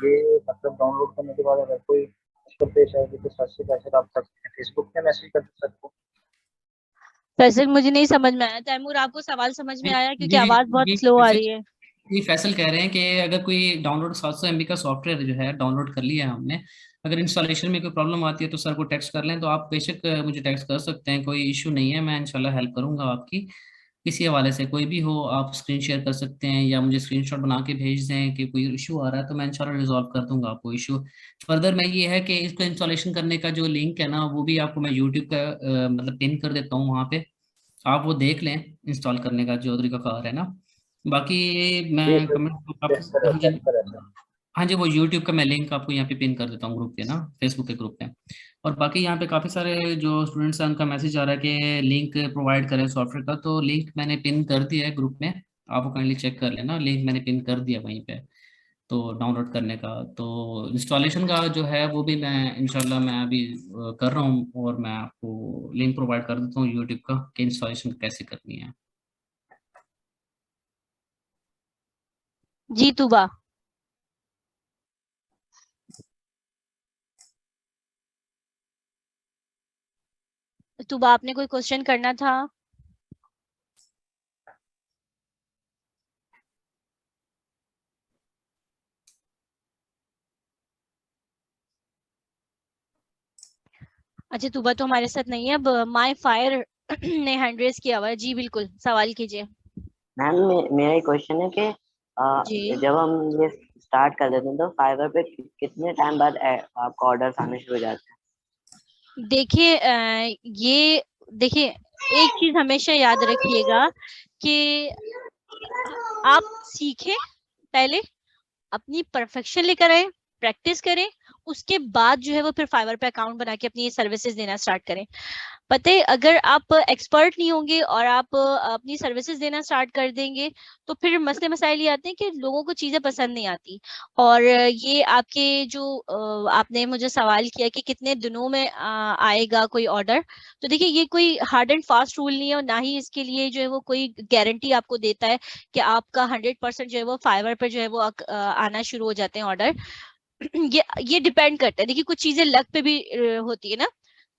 ये मतलब डाउनलोड करने के बाद अगर कोई मुश्किल पेश आएगी तो सर से कैसे आप सकते हैं? फेसबुक पे मैसेज कर सकते हैं? फैसल मुझे नहीं समझ में आया। तैमूर आपको सवाल समझ में आया? क्योंकि जी आवाज बहुत स्लो आ रही है। ये फैसल कह रहे हैं कि अगर कोई डाउनलोड 700 MB का सॉफ्टवेयर जो है डाउनलोड कर लिया है हमने, अगर इंस्टॉलेशन में कोई प्रॉब्लम आती है तो सर को टेक्स्ट कर लें, तो आप बेशक मुझे टेक्स्ट कर सकते हैं, कोई इशू नहीं है, मैं इंशाल्लाह हेल्प करूंगा आपकी। किसी हवाले से कोई भी हो आप स्क्रीन शेयर कर सकते हैं या मुझे स्क्रीनशॉट बना के भेज दें कि कोई इशू आ रहा है, तो मैं इंशाल्लाह रिजॉल्व कर दूंगा आपको इशू। फर्दर मैं ये है कि इसको इंस्टॉलेशन करने का जो लिंक है ना, वो भी आपको मैं यूट्यूब का मतलब पिन कर देता हूँ, वहाँ पे आप वो देख लें इंस्टॉल करने का जो तरीकाकार है ना। बाकी मैं कमेंट हाँ जी, वो यूट्यूब का मैं लिंक आपको यहाँ पे पिन कर देता हूँ ग्रुप पे ना, फेसबुक के ग्रुप पे। और बाकी यहाँ पे काफ़ी सारे जो स्टूडेंट्स हैं उनका मैसेज आ रहा है कि लिंक प्रोवाइड करें सॉफ्टवेयर का, तो लिंक मैंने पिन कर दिया है ग्रुप में, आप काइंडली चेक कर लेना, लिंक मैंने पिन कर दिया वहीं पे। तो डाउनलोड करने का, तो इंस्टॉलेशन का जो है वो भी मैं इंशाल्लाह मैं अभी कर रहा हूँ, और मैं आपको लिंक प्रोवाइड कर देता हूँ यूट्यूब का कि इंस्टॉलेशन कैसे करनी है। जी तुबा। तुबा आपने कोई क्वेश्चन करना था? अच्छा तुबा तो हमारे साथ नहीं है अब। माय फायर ने हैंड रेज किया हुआ है। जी बिल्कुल, सवाल कीजिए। मैम मेरा एक क्वेश्चन है कि जब हम ये स्टार्ट कर देते हैं तो फाइवर पे कितने टाइम बाद आपका ऑर्डर आने शुरू हो जाते हैं? देखिए एक चीज हमेशा याद रखिएगा कि आप सीखें, पहले अपनी परफेक्शन लेकर आए, प्रैक्टिस करें, उसके बाद जो है वो फिर फाइवर पे अकाउंट बना के अपनी ये सर्विसेज देना स्टार्ट करें। पता है अगर आप एक्सपर्ट नहीं होंगे और आप अपनी सर्विसेज देना स्टार्ट कर देंगे तो फिर मसले मसाइल ये आते हैं कि लोगों को चीजें पसंद नहीं आती। और ये आपके जो आपने मुझे सवाल किया कि कितने दिनों में आएगा कोई ऑर्डर, तो देखिए ये कोई हार्ड एंड फास्ट रूल नहीं है और ना ही इसके लिए जो है वो कोई गारंटी आपको देता है कि आपका 100% जो है वो फाइवर पर जो है वो आना शुरू हो जाते हैं ऑर्डर। ये डिपेंड करता है। देखिए कुछ चीजें लक पे भी होती है ना,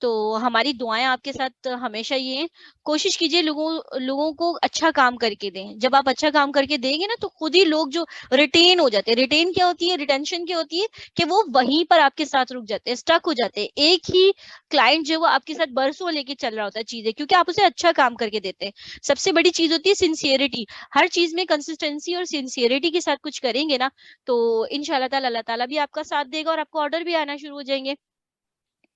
तो हमारी दुआएं आपके साथ हमेशा ये हैं। कोशिश कीजिए लोगों को अच्छा काम करके दें। जब आप अच्छा काम करके देंगे ना तो खुद ही लोग जो रिटेन हो जाते हैं। रिटेन क्या होती है, रिटेंशन क्या होती है कि वो वहीं पर आपके साथ रुक जाते हैं, स्टक हो जाते हैं। एक ही क्लाइंट जो है वो आपके साथ बरसों लेके चल रहा होता है चीजें, क्योंकि आप उसे अच्छा काम करके देते हैं। सबसे बड़ी चीज होती है सिंसियरिटी। हर चीज में कंसिस्टेंसी और सिंसियरिटी के साथ कुछ करेंगे ना तो इंशाल्लाह ताला अल्लाह ताला भी आपका साथ देगा और आपको ऑर्डर भी आना शुरू हो जाएंगे।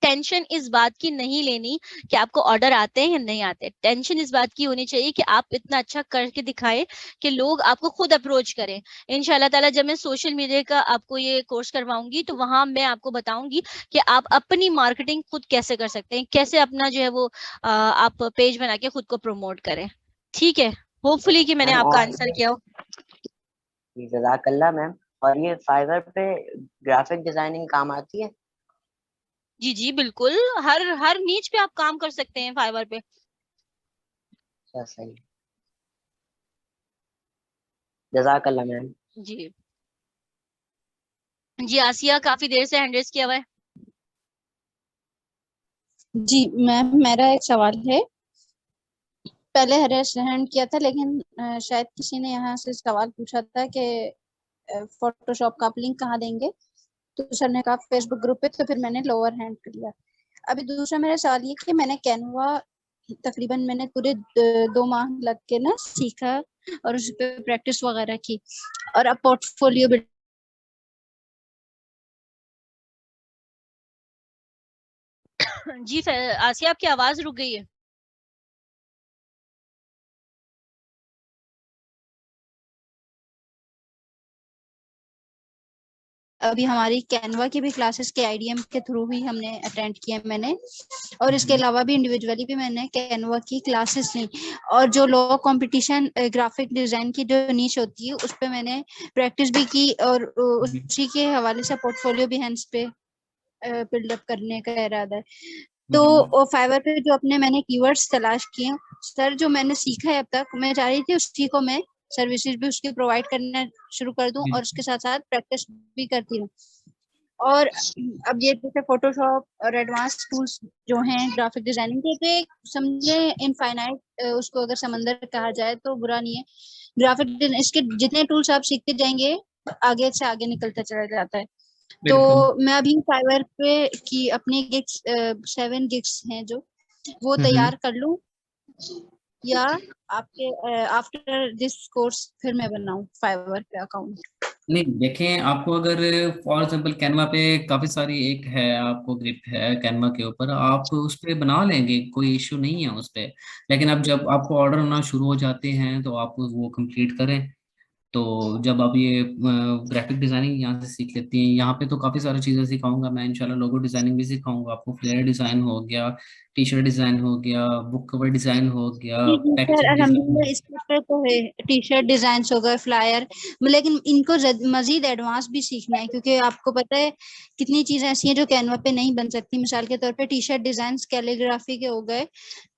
टेंशन इस बात की नहीं लेनी कि आपको ऑर्डर आते हैं या नहीं आते। टेंशन इस बात की होनी चाहिए कि आप इतना अच्छा करके दिखाएं कि लोग आपको खुद अप्रोच करें। इंशाल्लाह ताला जब मैं सोशल मीडिया का आपको ये कोर्स करवाऊंगी तो वहां मैं आपको बताऊंगी कि आप अपनी मार्केटिंग खुद कैसे कर सकते हैं, कैसे अपना जो है वो आप पेज बना के खुद को प्रमोट करें। ठीक है, होपफुली कि मैंने आपका आंसर किया हो। जज़ाकल्लाह मैम। और ये फाइवर पे ग्राफिक डिजाइनिंग काम आती है? जी जी बिल्कुल, हर नीच पे आप काम कर सकते हैं फाइवर पे। अच्छा सही, जज़ाकल्लाह मैम। जी जी आसिया काफी देर से हैंड रेज किया हुआ है। जी मैम मेरा एक सवाल है। पहले हरेश हैंड किया था लेकिन शायद किसी ने यहाँ से सवाल पूछा था कि फोटोशॉप का आप लिंक कहाँ देंगे, तो सर ने कहा फेसबुक ग्रुप पे, तो फिर मैंने लोअर हैंड कर लिया। अभी दूसरा मेरा सवाल ये कि मैंने कैनवा तकरीबन मैंने पूरे 2 माह लग के ना सीखा और उस पर प्रैक्टिस वगैरह की और अब पोर्टफोलियो जी आसिया आपकी आवाज रुक गई है। अभी हमारी कैनवा की भी क्लासेस के आईडीएम के थ्रू ही हमने अटेंड किए मैंने, और इसके अलावा भी इंडिविजुअली भी मैंने कैनवा की क्लासेस ली। और जो लो कंपटीशन ग्राफिक डिजाइन की जो नीश होती है उस पे मैंने प्रैक्टिस भी की और उसी के हवाले से पोर्टफोलियो भी हैंड्स पे बिल्डअप करने का इरादा है। तो फाइवर पे जो अपने मैंने कीवर्ड्स तलाश किए सर, जो मैंने सीखा है अब तक, मैं चाह रही थी उसी को मैं सर्विसेज भी उसकी प्रोवाइड करना शुरू कर दूं और उसके साथ साथ प्रैक्टिस भी करती हूँ। और अब ये जैसे फोटोशॉप और एडवांस टूल्स जो हैं ग्राफिक डिजाइनिंग के, तो एक समझे इनफाइनाइट, उसको अगर समंदर कहा जाए तो बुरा नहीं है। ग्राफिक इसके जितने टूल्स आप सीखते जाएंगे आगे से आगे निकलता चला जाता है। तो मैं अभी फाइवर पे की अपनी गिग्स 7 गिग्स हैं जो वो तैयार कर लूं, या आपके आफ्टर दिस कोर्स फिर मैं बनाऊं फाइवर पे अकाउंट? नहीं देखें, आपको अगर फॉर एग्जांपल कैनवा पे काफी सारी एक है, आपको ग्रिप है कैनवा के ऊपर, आप उस पे बना लेंगे, कोई इश्यू नहीं है उस पे। लेकिन अब जब आपको ऑर्डर आना शुरू हो जाते हैं तो आप वो कंप्लीट करें। तो जब आप ये ग्राफिक डिजाइनिंग यहाँ से सीख लेती हैं, यहाँ पे तो काफी सारी चीजें सिखाऊंगा मैं इंशाल्लाह। लोगो डिजाइनिंग भी सिखाऊंगा आपको, फ्लेयर डिजाइन हो गया, टी शर्ट डिजाइन हो गया, बुक कवर डिजाइन हो गया, जी सर, पैकेजिंग अल्हम्दुलिल्लाह डिजाइन। इस पे तो है टी शर्ट डिजाइन हो गए, फ्लायर, लेकिन इनको मजीद एडवांस भी सीखना है, क्योंकि आपको पता है कितनी चीजें ऐसी हैं जो कैनवा पे नहीं बन सकती। मिसाल के तौर पे टी शर्ट डिजाइन कैलीग्राफी के हो गए,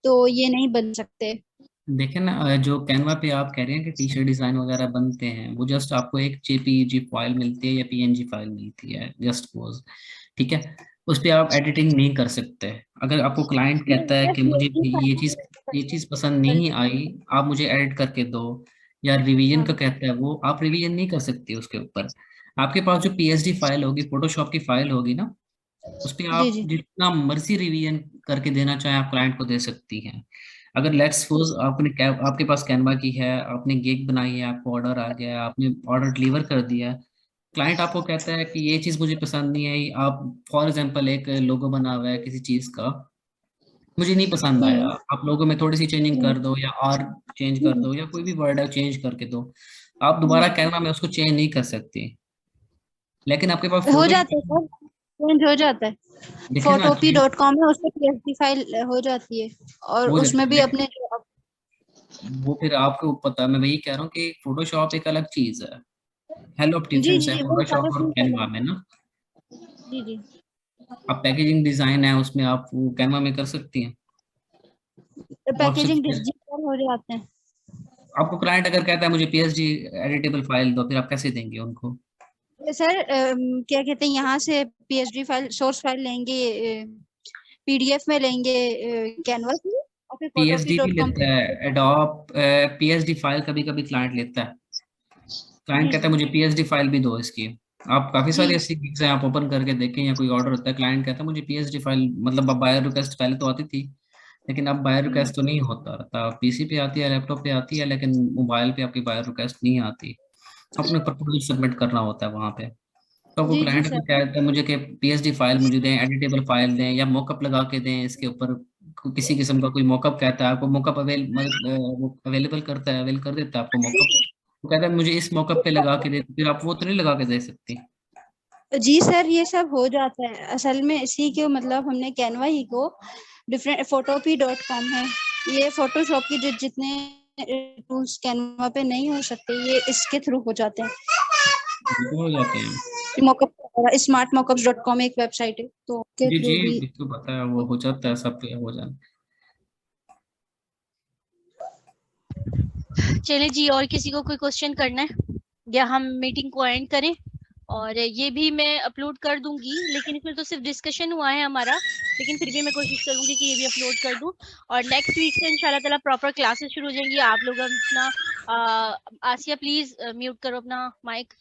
तो ये नहीं बन सकते। देखें ना, जो कैनवा पे आप कह रहे हैं कि टी शर्ट डिजाइन वगैरह बनते हैं, वो जस्ट आपको एक जेपीईजी फाइल मिलती है या पीएनजी फाइल मिलती है, जस्ट सपोज, ठीक है। उस पे आप एडिटिंग नहीं कर सकते। अगर आपको क्लाइंट कहता है कि मुझे ये चीज पसंद नहीं आई, आप मुझे एडिट करके दो, या रिवीजन का कहता है वो, आप रिवीजन नहीं कर सकते उसके ऊपर। आपके पास जो पीएसडी फाइल होगी, फोटोशॉप की फाइल होगी ना, उस पे जी आप जी जितना मर्जी रिवीजन करके देना चाहें आप क्लाइंट को दे सकती हैं। अगर लेट्स सपोज आपके पास कैनवा की है, आपने गिग बनाई है, आपको ऑर्डर आ गया है, आपने ऑर्डर डिलीवर कर दिया है, क्लाइंट आपको कहता है कि ये चीज मुझे पसंद नहीं आई, आप फॉर एग्जांपल एक लोगो बना हुआ है किसी चीज का, मुझे नहीं पसंद आया, आप लोगो में थोड़ी सी चेंजिंग कर दो या और चेंज कर दो या कोई भी वर्ड है चेंज करके दो, आप दोबारा कैनवा में उसको चेंज नहीं कर सकती। लेकिन आपके पास हो फोटो जाता है सर, चेंज हो जाता है। देखे ना, photopy.com है, उसमें पीएसडी फाइल हो जाती है, और हो उसमें जाती भी है। अपने वो फिर आपको पता है, मैं वही कह रहा हूँ कि फोटोशॉप एक अलग चीज है, हेलो जी डिफरेंस है जी वो सारे फोटोशॉप और चीज कैनवा में ना। जी जी आप पैकेजिंग डिजाइन है उसमें आप वो कैनवा में कर सकती हैं। और पैकेजिंग सिर्फ डिजिटल हो जाते हैं। आपको क्लाइंट अगर कहता है मुझे पीएसडी एडिटेबल फाइल दो, फिर आप कैसे देंगे उनको? सर क्या कहते हैं, यहाँ से पीएसडी फाइल सोर्स फाइल लेंगे, पीडीएफ में लेंगे कैनवा से, और फिर पीएसडी भी photopy.com लेता है एडोब, पीएसडी फाइल कभी कभी क्लाइंट लेता है। क्लाइंट जी कहता है जी मुझे पीएसडी फाइल भी दो इसकी। आप काफी जी सारी ऐसी गिग्स हैं, आप ओपन करके देखें या कोई ऑर्डर होता है, क्लाइंट कहता है मुझे पीएसडी फाइल, मतलब अब बायर रिक्वेस्ट पहले तो आती थी, लेकिन अब बायर रिक्वेस्ट तो नहीं होता रहता, पीसी पे आती है, लैपटॉप पे आती है, लेकिन मोबाइल पे आपकी बायर रिक्वेस्ट नहीं आती, अपने प्रपोजल सबमिट करना होता है वहां पे। तो आपको जी जी क्लाइंट अगर सर कहता है मुझे कि पीएसडी फाइल मुझे दें, एडिटेबल फाइल दें, या मॉकअप लगा के दें इसके ऊपर, किसी किस्म का कोई मॉकअप कहता है आपको, मॉकअप अवेलेबल करता है, अवेल कर देता है आपको मॉकअप, वो कहता है मुझे इस मॉकअप पे लगा के दे, फिर आप वो तो नहीं लगा के दे सकती। जी सर, ये सब हो जाता है असल में। इसी के मतलब हमने कैनवा ही को डिफरेंट photopy.com है, ये फोटोशॉप की जो जितने टूल्स कैनवा पे नहीं हो सकते ये इसके थ्रू हो जाते हैं। बिल्कुल हो जाते हैं। मॉकअप smartmockups.com एक वेबसाइट है, तो के जी जी थ्रू भी। बिल्कुल पता है, वो हो जाता है, सब पे हो जाता चले जी, और किसी को कोई क्वेश्चन करना है या हम मीटिंग को एंड करें? और ये भी मैं अपलोड कर दूंगी, लेकिन इसमें तो सिर्फ डिस्कशन हुआ है हमारा, लेकिन फिर भी मैं कोशिश करूंगी कि ये भी अपलोड कर दूं। और नेक्स्ट वीक से इंशाल्लाह ताला प्रॉपर क्लासेस शुरू हो जाएंगी। आप लोग अपना आसिया प्लीज म्यूट करो अपना माइक।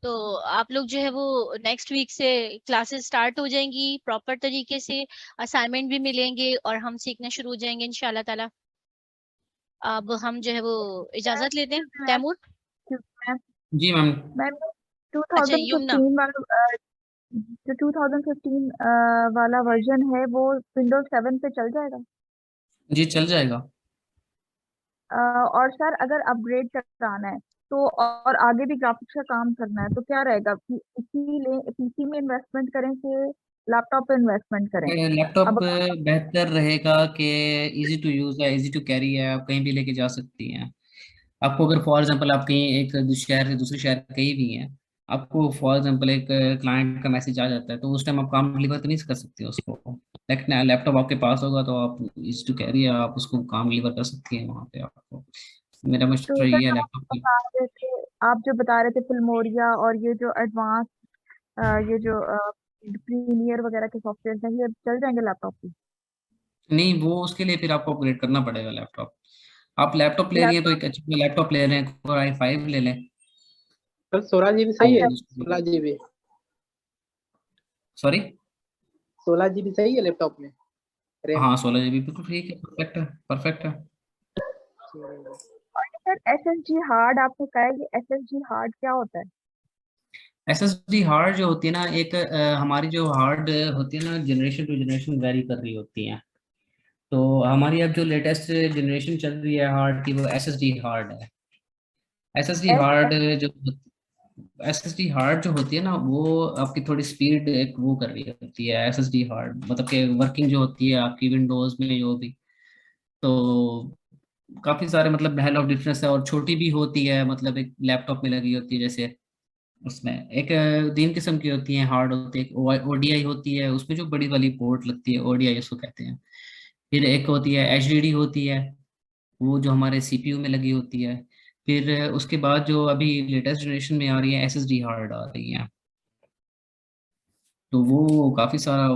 तो आप लोग जो है वो नेक्स्ट वीक से क्लासेस स्टार्ट हो जाएंगी प्रॉपर तरीके से, असाइनमेंट भी मिलेंगे और हम सीखना शुरू हो जाएंगे इंशाल्लाह ताला। अब हम जो है वो इजाजत लेते हैं। तैमूर जी मैम। मैम अच्छा यमुना 2015 वाला जो 2015 वाला वर्जन है वो विंडोज 7 पे चल जाएगा? जी चल जाएगा। और सर अगर अपग्रेड कराना है तो और आगे भी ग्राफिक्स का काम करना है तो क्या रहेगा कि पीसी में इन्वेस्टमेंट करें कि लैपटॉप पे इन्वेस्टमेंट करें? लैपटॉप अब बेहतर रहेगा कि इजी टू यूज है, इजी टू कैरी है, आप कहीं भी लेके जा सकती हैं। आपको अगर फॉर एग्जांपल आप कहीं एक शहर से दूसरे शहर कहीं भी हैं, आपको फॉर एग्जांपल एक क्लाइंट का मैसेज आ जाता है, तो उस टाइम आप काम डिलीवर तो नहीं कर सकते उसको। लेकिन लैपटॉप आपके पास होगा तो आप इज टू कैरी है, आप उसको काम डिलीवर कर सकती हैं वहाँ पे आपको। मेरा तो मशवरा सर ये है आप लैपटॉप की। बता रहे थे, आप जो बता रहे थे फिल्मोरिया और ये जो एडवांस ये जो प्रीमियर वगैरह के सॉफ्टवेयर हैं, ये चल जाएंगे लैपटॉप पे? नहीं, वो उसके लिए फिर आपको अपग्रेड करना पड़ेगा लैपटॉप। आप लैपटॉप ले रही हैं तो लैपटॉप एक अच्छा लैपटॉप ले रहे हैं, Core i5 ले लें। सर 16 GB तो सही है, 16 GB 16 GB सही है लैपटॉप में रैम? हाँ 16 GB बिल्कुल ठीक है, परफेक्ट है, परफेक्ट है। और सर SSD हार्ड आपने कहा है कि SSD हार्ड क्या होता है? SSD हार्ड जो होती है ना, एक हमारी जो हार्ड होती है ना, जनरेशन टू जनरेशन वेरी कर रही होती है। तो हमारी अब जो लेटेस्ट जनरेशन चल रही है हार्ड की, वो SSD हार्ड है। SSD हार्ड जो SSD हार्ड जो होती है ना, वो आपकी थोड़ी स्पीड एक वो कर रही होती है SSD हार्ड, मतलब कि वर्किंग जो होती है आपकी विंडोज में जो भी। तो काफी सारे मतलब हेल ऑफ डिफरेंस है, और छोटी भी होती है, मतलब एक लैपटॉप में लगी होती है जैसे। उसमें एक 3 किस्म की होती है हार्ड होती है, एक ODI होती है, उसमें जो बड़ी वाली पोर्ट लगती है ODI उसको कहते हैं। फिर एक होती है HDD होती है, वो जो हमारे CPU में लगी होती है। फिर उसके बाद जो अभी लेटेस्ट जनरेशन में आ रही है SSD हार्ड आ रही है। तो वो काफ़ी सारा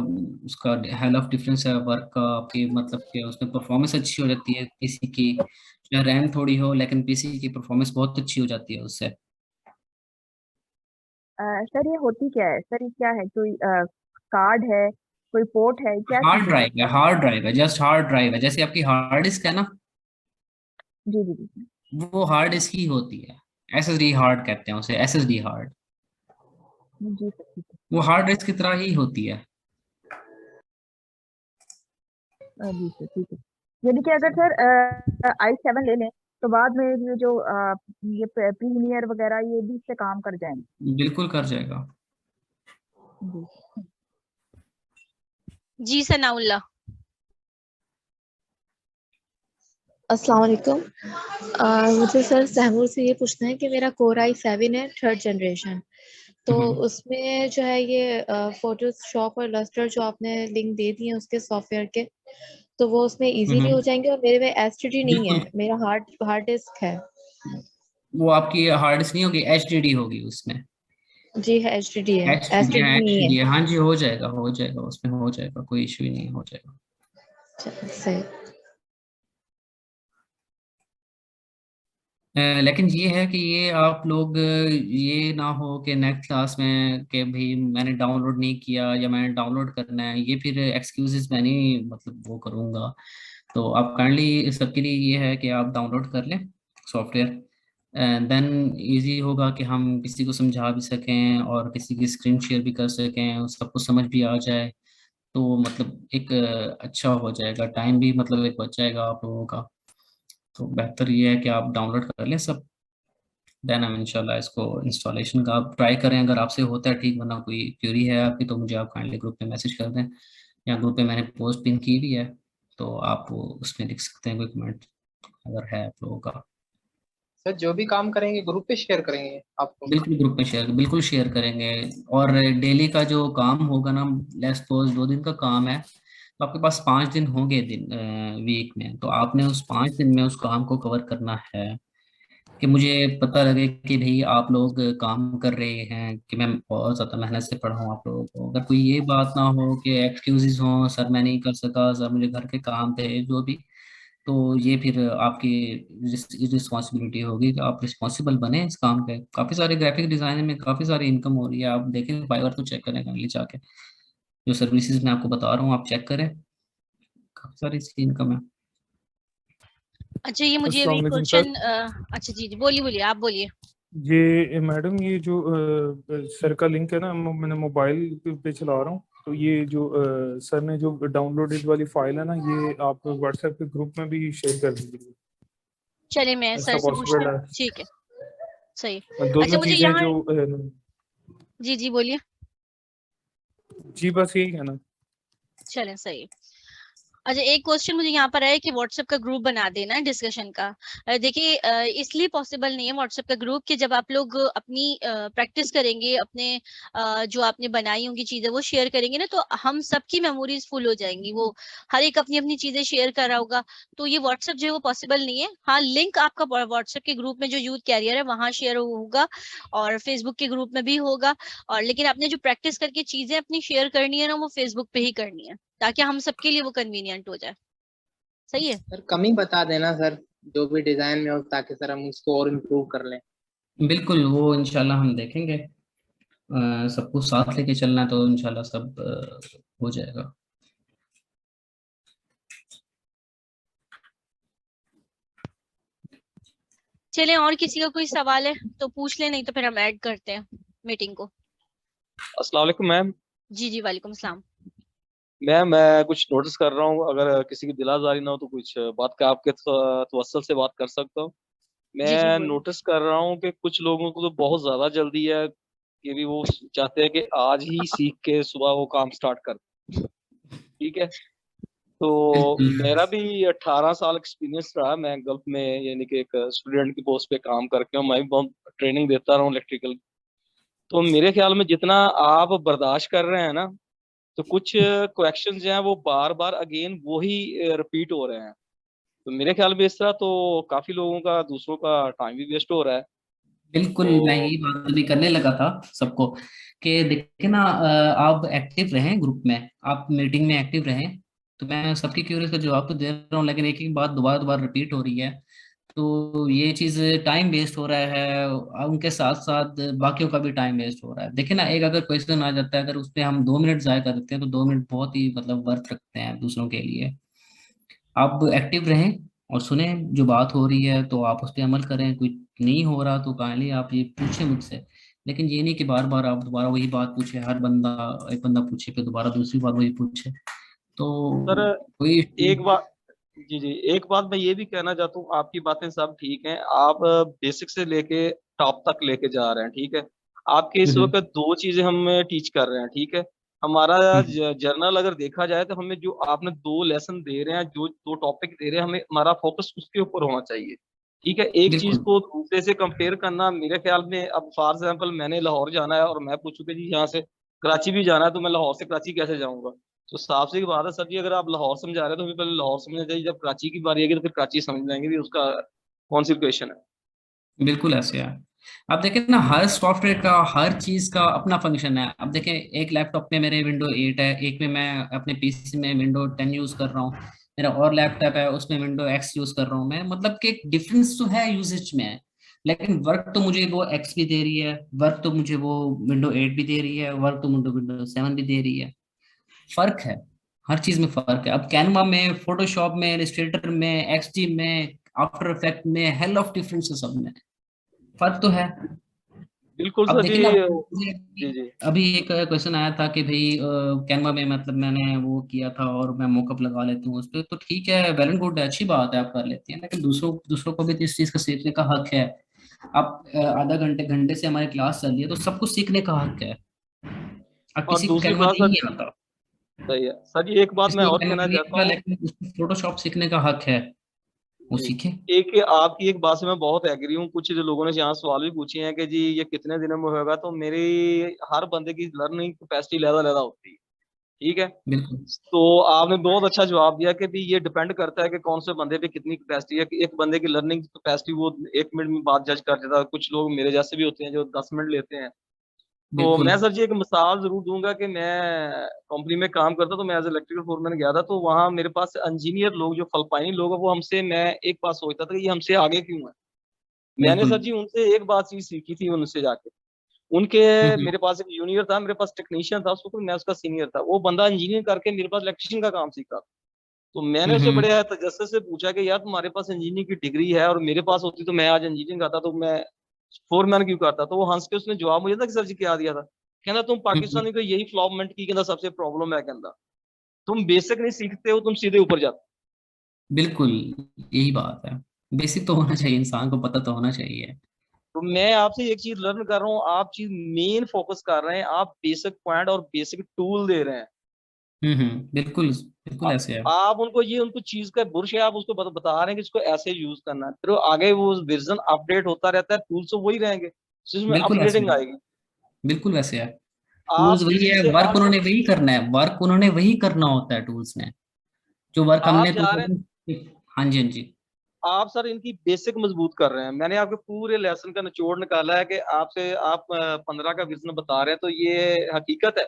उसका हेल ऑफ डिफरेंस है वर्क का आपके, मतलब कि उसमें परफॉर्मेंस अच्छी हो जाती है पीसी की, चाहे रैम थोड़ी हो लेकिन पीसी की परफॉर्मेंस बहुत अच्छी हो जाती है उससे। सर ये होती क्या है सर, ये क्या है, कोई कार्ड है, कोई पोर्ट है, क्या हार्ड चीज है? ड्राइव है, हार्ड ड्राइव है, जस्ट हार्ड ड्राइव है, जैसे आपकी हार्ड डिस्क है ना, जी जी जी वो हार्ड डिस्क ही होती है। SSD हार्ड कहते हैं उसे, SSD हार्ड। जी सर ठीक वो हार्ड डिस्क की तरह ही होती है। है। जी सर ठीक है। यानी कि अगर सर i7 ले लें तो बाद में ये जो ये प्रीमियर वगैरह ये भी इससे काम कर जाएंगे? बिल्कुल कर जाएगा। जी जी सनाउल्लाह। अस्सलाम वालेकुम। मुझे सर सहमूर से ये पूछना है कि मेरा Core i7 है 3rd जनरेशन, तो उसमें जो है ये फोटोशॉप और इलस्ट्रेटर जो आपने लिंक दे दिए उसके सॉफ्टवेयर के, तो वो उसमें इजीली हो जाएंगे। और मेरे में SSD नहीं है, बिल्कुल, मेरा हार्ड डिस्क है। वो आपकी हार्ड डिस्क नहीं होगी, HDD होगी उसमें। जी है, SSD है, HDD SSD है, नहीं है। HDD है, हाँ जी हो जाएगा, हो जाएगा, उसमें हो जाएगा, कोई इशू ही नहीं, हो जाएगा। सही। लेकिन ये है कि ये आप लोग ये ना हो कि नेक्स्ट क्लास में कि भाई मैंने डाउनलोड नहीं किया या मैंने डाउनलोड करना है, ये फिर एक्सक्यूजेस मैं नहीं मतलब वो करूँगा। तो आप काइंडली सबके लिए ये है कि आप डाउनलोड कर लें सॉफ्टवेयर, देन इजी होगा कि हम किसी को समझा भी सकें और किसी की स्क्रीन शेयर भी कर सकें, सबको समझ भी आ जाए। तो मतलब एक अच्छा हो जाएगा, टाइम भी मतलब एक बच जाएगा आप लोगों का। तो बेहतर ये है कि आप डाउनलोड कर लें सब, देन हम इंशाल्लाह इसको इंस्टॉलेशन का आप ट्राई करें, अगर आपसे होता है ठीक, वरना कोई क्यूरी है आपकी तो मुझे आप काइंडली ग्रुप पे मैसेज कर दें, या ग्रुप पे मैंने पोस्ट पिन की भी है, तो आप वो उसमें लिख सकते हैं कोई कमेंट अगर है आप लोगों का। सर जो भी काम करेंगे ग्रुप पे शेयर करेंगे आपको? बिल्कुल ग्रुप में शेयर, बिल्कुल शेयर करेंगे। और डेली का जो काम होगा ना, लेट्स सपोज 2 दिन का काम है, तो आपके पास 5 दिन होंगे दिन वीक में, तो आपने उस 5 दिन में उस काम को कवर करना है, कि मुझे पता लगे कि भाई आप लोग काम कर रहे हैं, कि मैं बहुत ज़्यादा मेहनत से पढ़ा हूँ आप लोगों को। अगर कोई ये बात ना हो कि एक्सक्यूजेस हों, सर मैं नहीं कर सका, सर मुझे घर के काम थे जो भी, तो ये फिर आपकी रिस्पॉन्सिबिलिटी होगी कि आप रिस्पॉन्सिबल बने इस काम पे। काफ़ी सारे ग्राफिक डिज़ाइनर में काफ़ी सारी इनकम हो रही है, आप देखें फाइवर तो चेक करें काइंडली जाके, जो सर्विसेज मैं आपको बता रहा हूँ आप चेक करें, काफ़ी सारी इसकी इनकम है। अच्छा ये मुझे अस्सलाम अभी वालेकुम सर। क्वेश्चन, अच्छा जी जी बोलिए बोलिए, आप बोलिए। ये मैडम ये जो सर का लिंक है ना, मैंने मोबाइल पे चला रहा हूँ, तो ये जो सर ने जो डाउनलोडेड वाली फाइल है ना, ये आप व्हाट्सएप के ग्रुप में भी शेयर कर दीजिए। चलिए मैं ऐसा सर से पूछती पॉसिबल हूँ, है? ठीक है सही। दोनों अच्छा मुझे चीजें यहाँ, जो जी जी बोलिए। जी बस यही है ना। चलें सही। अच्छा, एक क्वेश्चन मुझे यहाँ पर है कि व्हाट्सएप का ग्रुप बना देना है डिस्कशन का। देखिए इसलिए पॉसिबल नहीं है व्हाट्सएप का ग्रुप कि जब आप लोग अपनी प्रैक्टिस करेंगे, अपने जो आपने बनाई होंगी चीजें वो शेयर करेंगे ना, तो हम सबकी मेमोरीज फुल हो जाएंगी। वो हर एक अपनी अपनी चीजें शेयर कर रहा होगा, तो ये व्हाट्सएप जो है वो पॉसिबल नहीं है। हाँ, लिंक आपका व्हाट्सएप के ग्रुप में जो यूथ कैरियर है वहां शेयर होगा, और फेसबुक के ग्रुप में भी होगा। और लेकिन आपने जो प्रैक्टिस करके चीजें अपनी शेयर करनी है ना, वो फेसबुक पे ही करनी है, ताकि हम सबके लिए वो कन्वीनियंट हो जाए। सही है सर? कमी बता देना सर, जो भी डिजाइन में हो, ताकि सर हम उसको और इम्प्रूव कर लें। बिल्कुल, वो इंशाल्लाह हम देखेंगे। सबको साथ लेके चलना है तो इंशाल्लाह सब हो जाएगा। चले, और किसी का कोई सवाल है तो पूछ ले, नहीं तो फिर हम ऐड करते हैं मीटिंग को। अस्सलाम वालेकुम मैम। जी जी, वालेकुम सलाम। मैम मैं कुछ नोटिस कर रहा हूँ, अगर किसी की दिलाजारी ना हो तो कुछ बात का आपके तवस्सुल से बात कर सकता हूँ। जी जी, मैं बोलिए। नोटिस कर रहा हूँ कि कुछ लोगों को तो बहुत ज्यादा जल्दी है कि भी वो चाहते हैं कि आज ही सीख के सुबह वो काम स्टार्ट कर। ठीक है, तो मेरा भी 18 साल एक्सपीरियंस रहा। मैं गल्फ में यानी कि एक स्टूडेंट की पोस्ट पे काम करके हूँ। मैं भी बहुत ट्रेनिंग देता रहा हूँ इलेक्ट्रिकल। तो मेरे ख्याल में जितना आप बर्दाश्त कर रहे हैं ना, तो कुछ क्वेश्चन जो हैं वो बार बार अगेन वो ही रिपीट हो रहे हैं। तो मेरे ख्याल में इस तरह तो काफी लोगों का, दूसरों का टाइम भी वेस्ट हो रहा है। बिल्कुल, मैं तो यही बात अभी करने लगा था सबको कि देखिए ना, आप एक्टिव रहें ग्रुप में, आप मीटिंग में एक्टिव रहें। तो मैं सबकी क्यूरीज का जवाब तो दे रहा हूँ, लेकिन एक एक बात दोबारा दोबारा रिपीट हो रही है, तो ये चीज टाइम वेस्ट हो रहा है। उनके साथ साथ बाकियों का भी टाइम वेस्ट हो रहा है। देखिए ना, एक अगर क्वेश्चन आ जाता है, अगर उस पर हम 2 मिनट जाया कर देते हैं, तो 2 मिनट बहुत ही मतलब वर्थ रखते हैं दूसरों के लिए। आप एक्टिव रहें और सुने जो बात हो रही है, तो आप उस पर अमल करें। कोई नहीं हो रहा तो काइंडली आप ये पूछें मुझसे, लेकिन ये नहीं कि बार बार आप दोबारा वही बात पूछे। हर बंदा, एक बंदा पूछे फिर दोबारा दूसरी बार वही पूछे, सर तो कोई। एक बात, जी जी, एक बात मैं ये भी कहना चाहता हूँ, आपकी बातें सब ठीक हैं, आप बेसिक से लेके टॉप तक लेके जा रहे हैं। ठीक है, आपके इस वक्त दो चीजें हम टीच कर रहे हैं। ठीक है, हमारा जर्नल अगर देखा जाए तो हमें जो आपने 2 लेसन दे रहे हैं, जो 2 टॉपिक दे रहे हैं, हमें हमारा फोकस उसके ऊपर होना चाहिए। ठीक है, एक चीज बिल्कुल को दूसरे से कंपेयर करना मेरे ख्याल में, अब फॉर एग्जाम्पल मैंने लाहौर जाना है और मैं पूछूं कि जी यहाँ से कराची भी जाना है, तो मैं लाहौर से कराची कैसे जाऊंगा? तो साफ सी बात है सर जी, अगर आप लाहौर समझा रहे हैं तो फिर पहले लाहौर समझना चाहिए। जब कराची की बारी आएगी तो फिर कराची समझ जाएंगे भी, उसका कौन सी क्वेश्चन है। बिल्कुल ऐसे है। अब देखिए ना, हर सॉफ्टवेयर का, हर चीज का अपना फंक्शन है। अब देखिए, एक लैपटॉप में मेरे विंडो 8 है, एक में मैं अपने पीसी में विंडो 10 यूज कर रहा हूँ, मेरा और लैपटॉप है उसमें विंडो X यूज कर रहा हूँ मैं। मतलब कि एक डिफरेंस तो है यूजेज में, लेकिन वर्क तो मुझे वो X भी दे रही है, वर्क तो मुझे वो विंडो 8 भी दे रही है, वर्क तो मुझे विंडो 7 भी दे रही है। फर्क है, हर चीज में फर्क है। अब कैनवा में, फोटोशॉप में, इलस्ट्रेटर में, XD में, आफ्टर इफेक्ट में, हेल ऑफ डिफरेंस है सब में, फर्क तो है। बिल्कुल अब सर जी। देखिए ना, जी जी, अभी एक क्वेश्चन आया था कि भाई कैनवा में मतलब मैंने वो किया था और मैं मॉकअप लगा लेती हूँ उस पर, तो ठीक है, वेल एंड गुड है, अच्छी बात है आप कर लेती हैं, लेकिन दूसरों दूसरों को भी तो इस चीज का सीखने का हक है। आप आधा घंटे घंटे से हमारी क्लास चल रही है, तो सबको सीखने का हक है। अब और किसी को दूसरी कैनवा बात सर, नहीं आता, सही है सर जी, एक बात मैं किसी को और कैनवा कहना नहीं चाहता आता, हूँ। लेकिन उसको फोटोशॉप सीखने का हक है, वो जी, सीखे। एक आपकी एक बात से मैं बहुत एग्री हूँ। कुछ जो लोगों ने यहाँ सवाल भी पूछे हैं कि जी ये कितने दिनों में होगा, तो मेरी हर बंदे की लर्निंग कैपेसिटी लहदा लहदा होती है। ठीक है, बिल्कुल तो आपने बहुत अच्छा जवाब दिया कि भी ये डिपेंड करता है कि कौन से बंदे पे कितनी कैपेसिटी है। कि एक बंदे की लर्निंग कैपेसिटी वो 1 मिनट में बात जज कर देता है, कुछ लोग मेरे जैसे भी होते हैं जो 10 मिनट लेते हैं। तो बिल्कुल। मैं सर जी एक मिसाल जरूर दूंगा कि मैं कंपनी में काम करता, तो मैं एज इलेक्ट्रिकल फोरमैन गया था, तो वहाँ मेरे पास इंजीनियर लोग, जो फलपानी लोग हैं, वो हमसे, मैं एक बात सोचता था कि ये हमसे आगे क्यों है। मैंने बिल्कुल। सर जी उनसे एक बात चीज सीखी थी उनसे जाके। उनके, हम्म। मेरे पास एक जूनियर था, मेरे पास टेक्नीशियन था, उसको मैं उसका सीनियर था। वो बंदा इंजीनियर करके मेरे पास इलेक्ट्रिशियन का काम सीखा। तो मैंने उससे हम्म। बड़े तजस्सुस से पूछा कि यार तुम्हारे पास इंजीनियरिंग की डिग्री है और मेरे पास होती तो मैं आज इंजीनियरिंग करता, तो मैं फोरमैन क्यों करता? तो वो हंस के उसने जवाब मुझे था कि सर जी क्या दिया था, कहना तुम हम्म। पाकिस्तानी को यही फ्लॉपमेंट की कहना सबसे प्रॉब्लम है, कहना तुम बेसिक नहीं सीखते हो, तुम सीधे ऊपर जाते। बिल्कुल, यही बात है। बेसिक तो होना चाहिए, इंसान को पता तो होना चाहिए। तो मैं आपसे एक चीज लर्न कर रहा हूँ, आप चीज मेन फोकस कर रहे हैं, आप बेसिक पॉइंट और बेसिक टूल दे रहे हैं। बिल्कुल बिल्कुल ऐसे है। आप उनको ये उनको चीज का बुरश है, आप उसको बता रहे हैं कि इसको ऐसे यूज करना है, फिर आगे वो वर्जन अपडेट होता रहता है, टूल्स तो वही रहेंगे, जिसमें बिल्कुल ऐसे अपग्रेडिंग है, आएगी। बिल्कुल वैसे है। टूल्स आप वही इजी है, से वर्क आप उन्होंने वही करना है, वर्क उन्होंने वही करना होता है टूल्स ने, जो वर्क हमने जा रहे हैं, हाँ जी हाँ जी। आप सर इनकी बेसिक मजबूत कर रहे हैं। मैंने आपके पूरे लेसन का निचोड़ निकाला है कि आपसे आप 15 का विजन बता रहे हैं, तो ये हकीकत है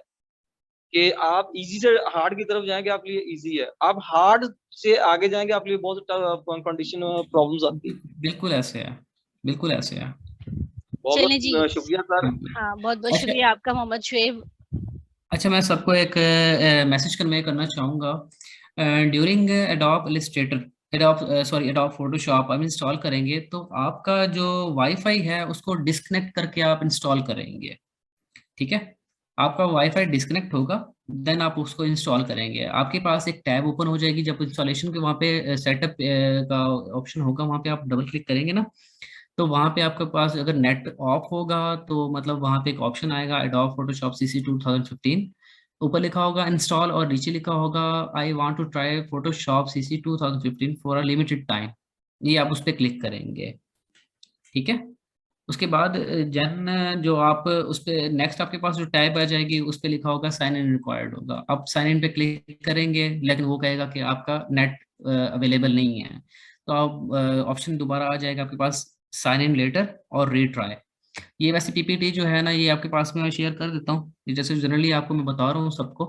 कि आप इजी से हार्ड की तरफ जाएंगे, आपके लिए इजी है। आप हार्ड से आगे जाएंगे, आपके लिए बहुत कंडीशन प्रॉब्लम्स आती है। बिल्कुल ऐसे है, बिल्कुल ऐसे है। बहुत चलें जी। बहुत शुक्रिया सर। हाँ, बहुत बहुत अच्छा शुक्रिया आपका मोहम्मद शुएब। अच्छा, मैं सबको एक मैसेज कन्वे करना चाहूँगा। During adobe Illustrator, adobe Photoshop आप इंस्टॉल करेंगे तो आपका जो वाईफाई है उसको डिस्कनेक्ट करके आप इंस्टॉल करेंगे, ठीक है। आपका वाईफाई डिस्कनेक्ट होगा, देन आप उसको इंस्टॉल करेंगे। आपके पास एक टैब ओपन हो जाएगी, जब इंस्टॉलेशन के वहाँ पे सेटअप का ऑप्शन होगा, वहाँ पे आप डबल क्लिक करेंगे ना, तो वहाँ पे आपके पास अगर नेट ऑफ होगा तो मतलब वहाँ पे एक ऑप्शन आएगा एडोब फोटोशॉप सीसी 2015, ऊपर लिखा होगा इंस्टॉल और नीचे लिखा होगा I want to try Photoshop CC 2015 for a limited time. ये आप उस पर क्लिक करेंगे, ठीक है। उसके बाद जो आप उस पे नेक्स्ट आपके पास जो टैब आ जाएगी उस पे लिखा होगा साइन इन रिक्वायर्ड होगा। आप साइन इन पे क्लिक करेंगे, लेकिन वो कहेगा कि आपका नेट अवेलेबल नहीं है, तो आप ऑप्शन दोबारा आ जाएगा आपके पास साइन इन लेटर और रीट्राई। ये वैसे पीपीटी जो है ना, ये आपके पास में मैं शेयर कर देता हूँ, ये जैसे जनरली आपको मैं बता रहा हूँ सबको,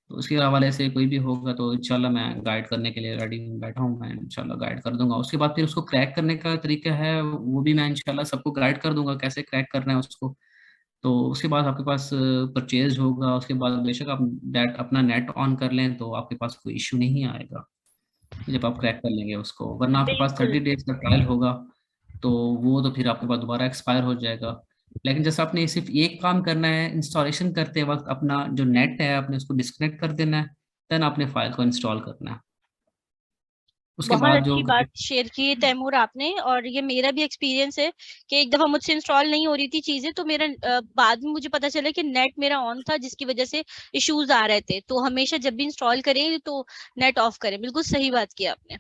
तो उसके हवाले से कोई भी होगा तो इंशाल्लाह मैं गाइड करने के लिए रेडी बैठा हूँ, मैं इंशाल्लाह गाइड कर दूंगा। उसके बाद फिर उसको क्रैक करने का तरीका है वो भी मैं इंशाल्लाह सबको गाइड कर दूंगा कैसे क्रैक करना है उसको। तो उसके बाद आपके पास परचेज होगा, उसके बाद बेशक आप नेट अपना नेट ऑन कर लें तो आपके पास कोई इश्यू नहीं आएगा जब आप क्रैक कर लेंगे उसको, वरना आपके पास बिल्कुल 30 डेज का ट्रायल होगा तो वो तो फिर आपके पास दोबारा एक्सपायर हो जाएगा। लेकिन जैसे आपने सिर्फ एक काम करना है, इंस्टॉलेशन करते वक्त अपना जो नेट है आपने उसको डिस्कनेक्ट कर देना है, देन आपने फाइल को इंस्टॉल करना है। उसके बहुत बाद जो अच्छी बात शेयर की तैमूर आपने, और ये मेरा भी एक्सपीरियंस है कि एक दफा मुझसे इंस्टॉल नहीं हो रही थी चीजें, तो मेरा बाद में मुझे पता चला कि नेट मेरा ऑन था जिसकी वजह से इश्यूज आ रहे थे। तो हमेशा जब भी इंस्टॉल करें तो नेट ऑफ करें। बिल्कुल सही बात की आपने।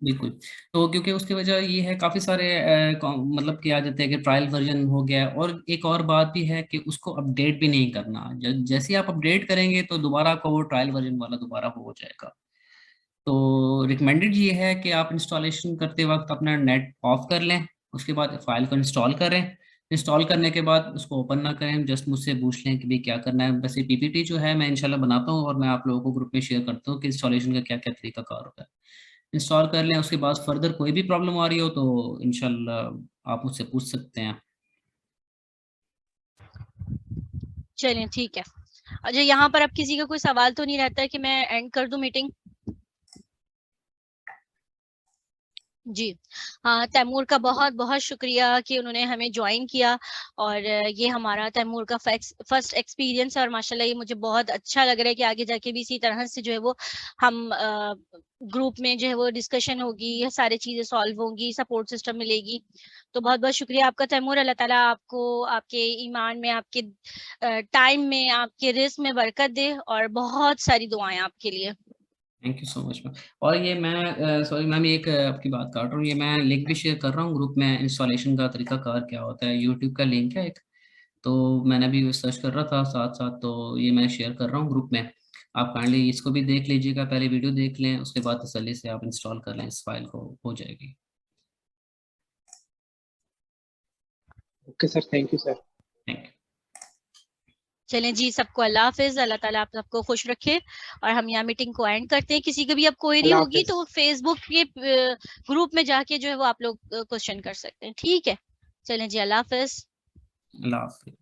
बिल्कुल। तो क्योंकि उसकी वजह ये है काफी सारे मतलब क्या जाते हैं कि ट्रायल वर्जन हो गया है, और एक और बात भी है कि उसको अपडेट भी नहीं करना। जैसे ही आप अपडेट करेंगे तो दोबारा आपका वो ट्रायल वर्जन वाला दोबारा हो जाएगा। तो रिकमेंडेड ये है कि आप इंस्टॉलेशन करते वक्त अपना नेट ऑफ कर लें, उसके बाद फाइल को इंस्टॉल करें। इंस्टॉल करने के बाद उसको ओपन ना करें, जस्ट मुझसे पूछ लें कि भाई क्या करना है। वैसे पीपीटी जो है मैं इंशाल्लाह बनाता हूँ और मैं आप लोगों को ग्रुप में शेयर करता हूँ कि इंस्टॉलेशन का क्या क्या तरीका कार होता है। इंस्टॉल कर लें, उसके बाद फर्दर कोई भी प्रॉब्लम आ रही हो तो इंशाल्लाह आप मुझसे पूछ सकते हैं। चलिए ठीक है। अच्छा, यहाँ पर अब किसी का कोई सवाल तो नहीं रहता है कि मैं एंड कर दूं मीटिंग? जी हाँ, तैमूर का बहुत बहुत शुक्रिया कि उन्होंने हमें ज्वाइन किया, और ये हमारा तैमूर का फर्स्ट एक्सपीरियंस है, और माशाल्लाह ये मुझे बहुत अच्छा लग रहा है कि आगे जाके भी इसी तरह से जो है वो हम ग्रुप में जो है वो डिस्कशन होगी, ये सारी चीजें सॉल्व होंगी, सपोर्ट सिस्टम मिलेगी। तो बहुत बहुत शुक्रिया आपका तैमूर। अल्लाह ताला आपको आपके ईमान में, आपके टाइम में, आपके रिस्क में बरकत दे, और बहुत सारी दुआएं आपके लिए। Thank you so much ma'am. और ये मैं सॉरी मैम, एक आपकी बात काट रहा हूँ, ये मैं लिंक भी शेयर कर रहा हूँ ग्रुप में, इंस्टॉलेशन का तरीका कार क्या होता है, यूट्यूब का लिंक है एक, तो मैंने अभी सर्च कर रहा था साथ साथ, तो ये मैं शेयर कर रहा हूँ ग्रुप में। आप काइंडली इसको भी देख लीजिएगा, पहले वीडियो देख लें, उसके बाद तसल्ली से आप इंस्टॉल कर लें, इस फाइल को हो जाएगी। Okay sir, thank you sir. Thank you. चलें जी, सबको अल्लाह हाफिज। अल्लाह ताला आप सबको खुश रखे, और हम यहाँ मीटिंग को एंड करते हैं। किसी की भी अब क्वेरी होगी तो फेसबुक के ग्रुप में जाके जो है वो आप लोग क्वेश्चन कर सकते हैं। ठीक है, चलें जी, अल्लाह हाफिज। अल्लाह हाफिज।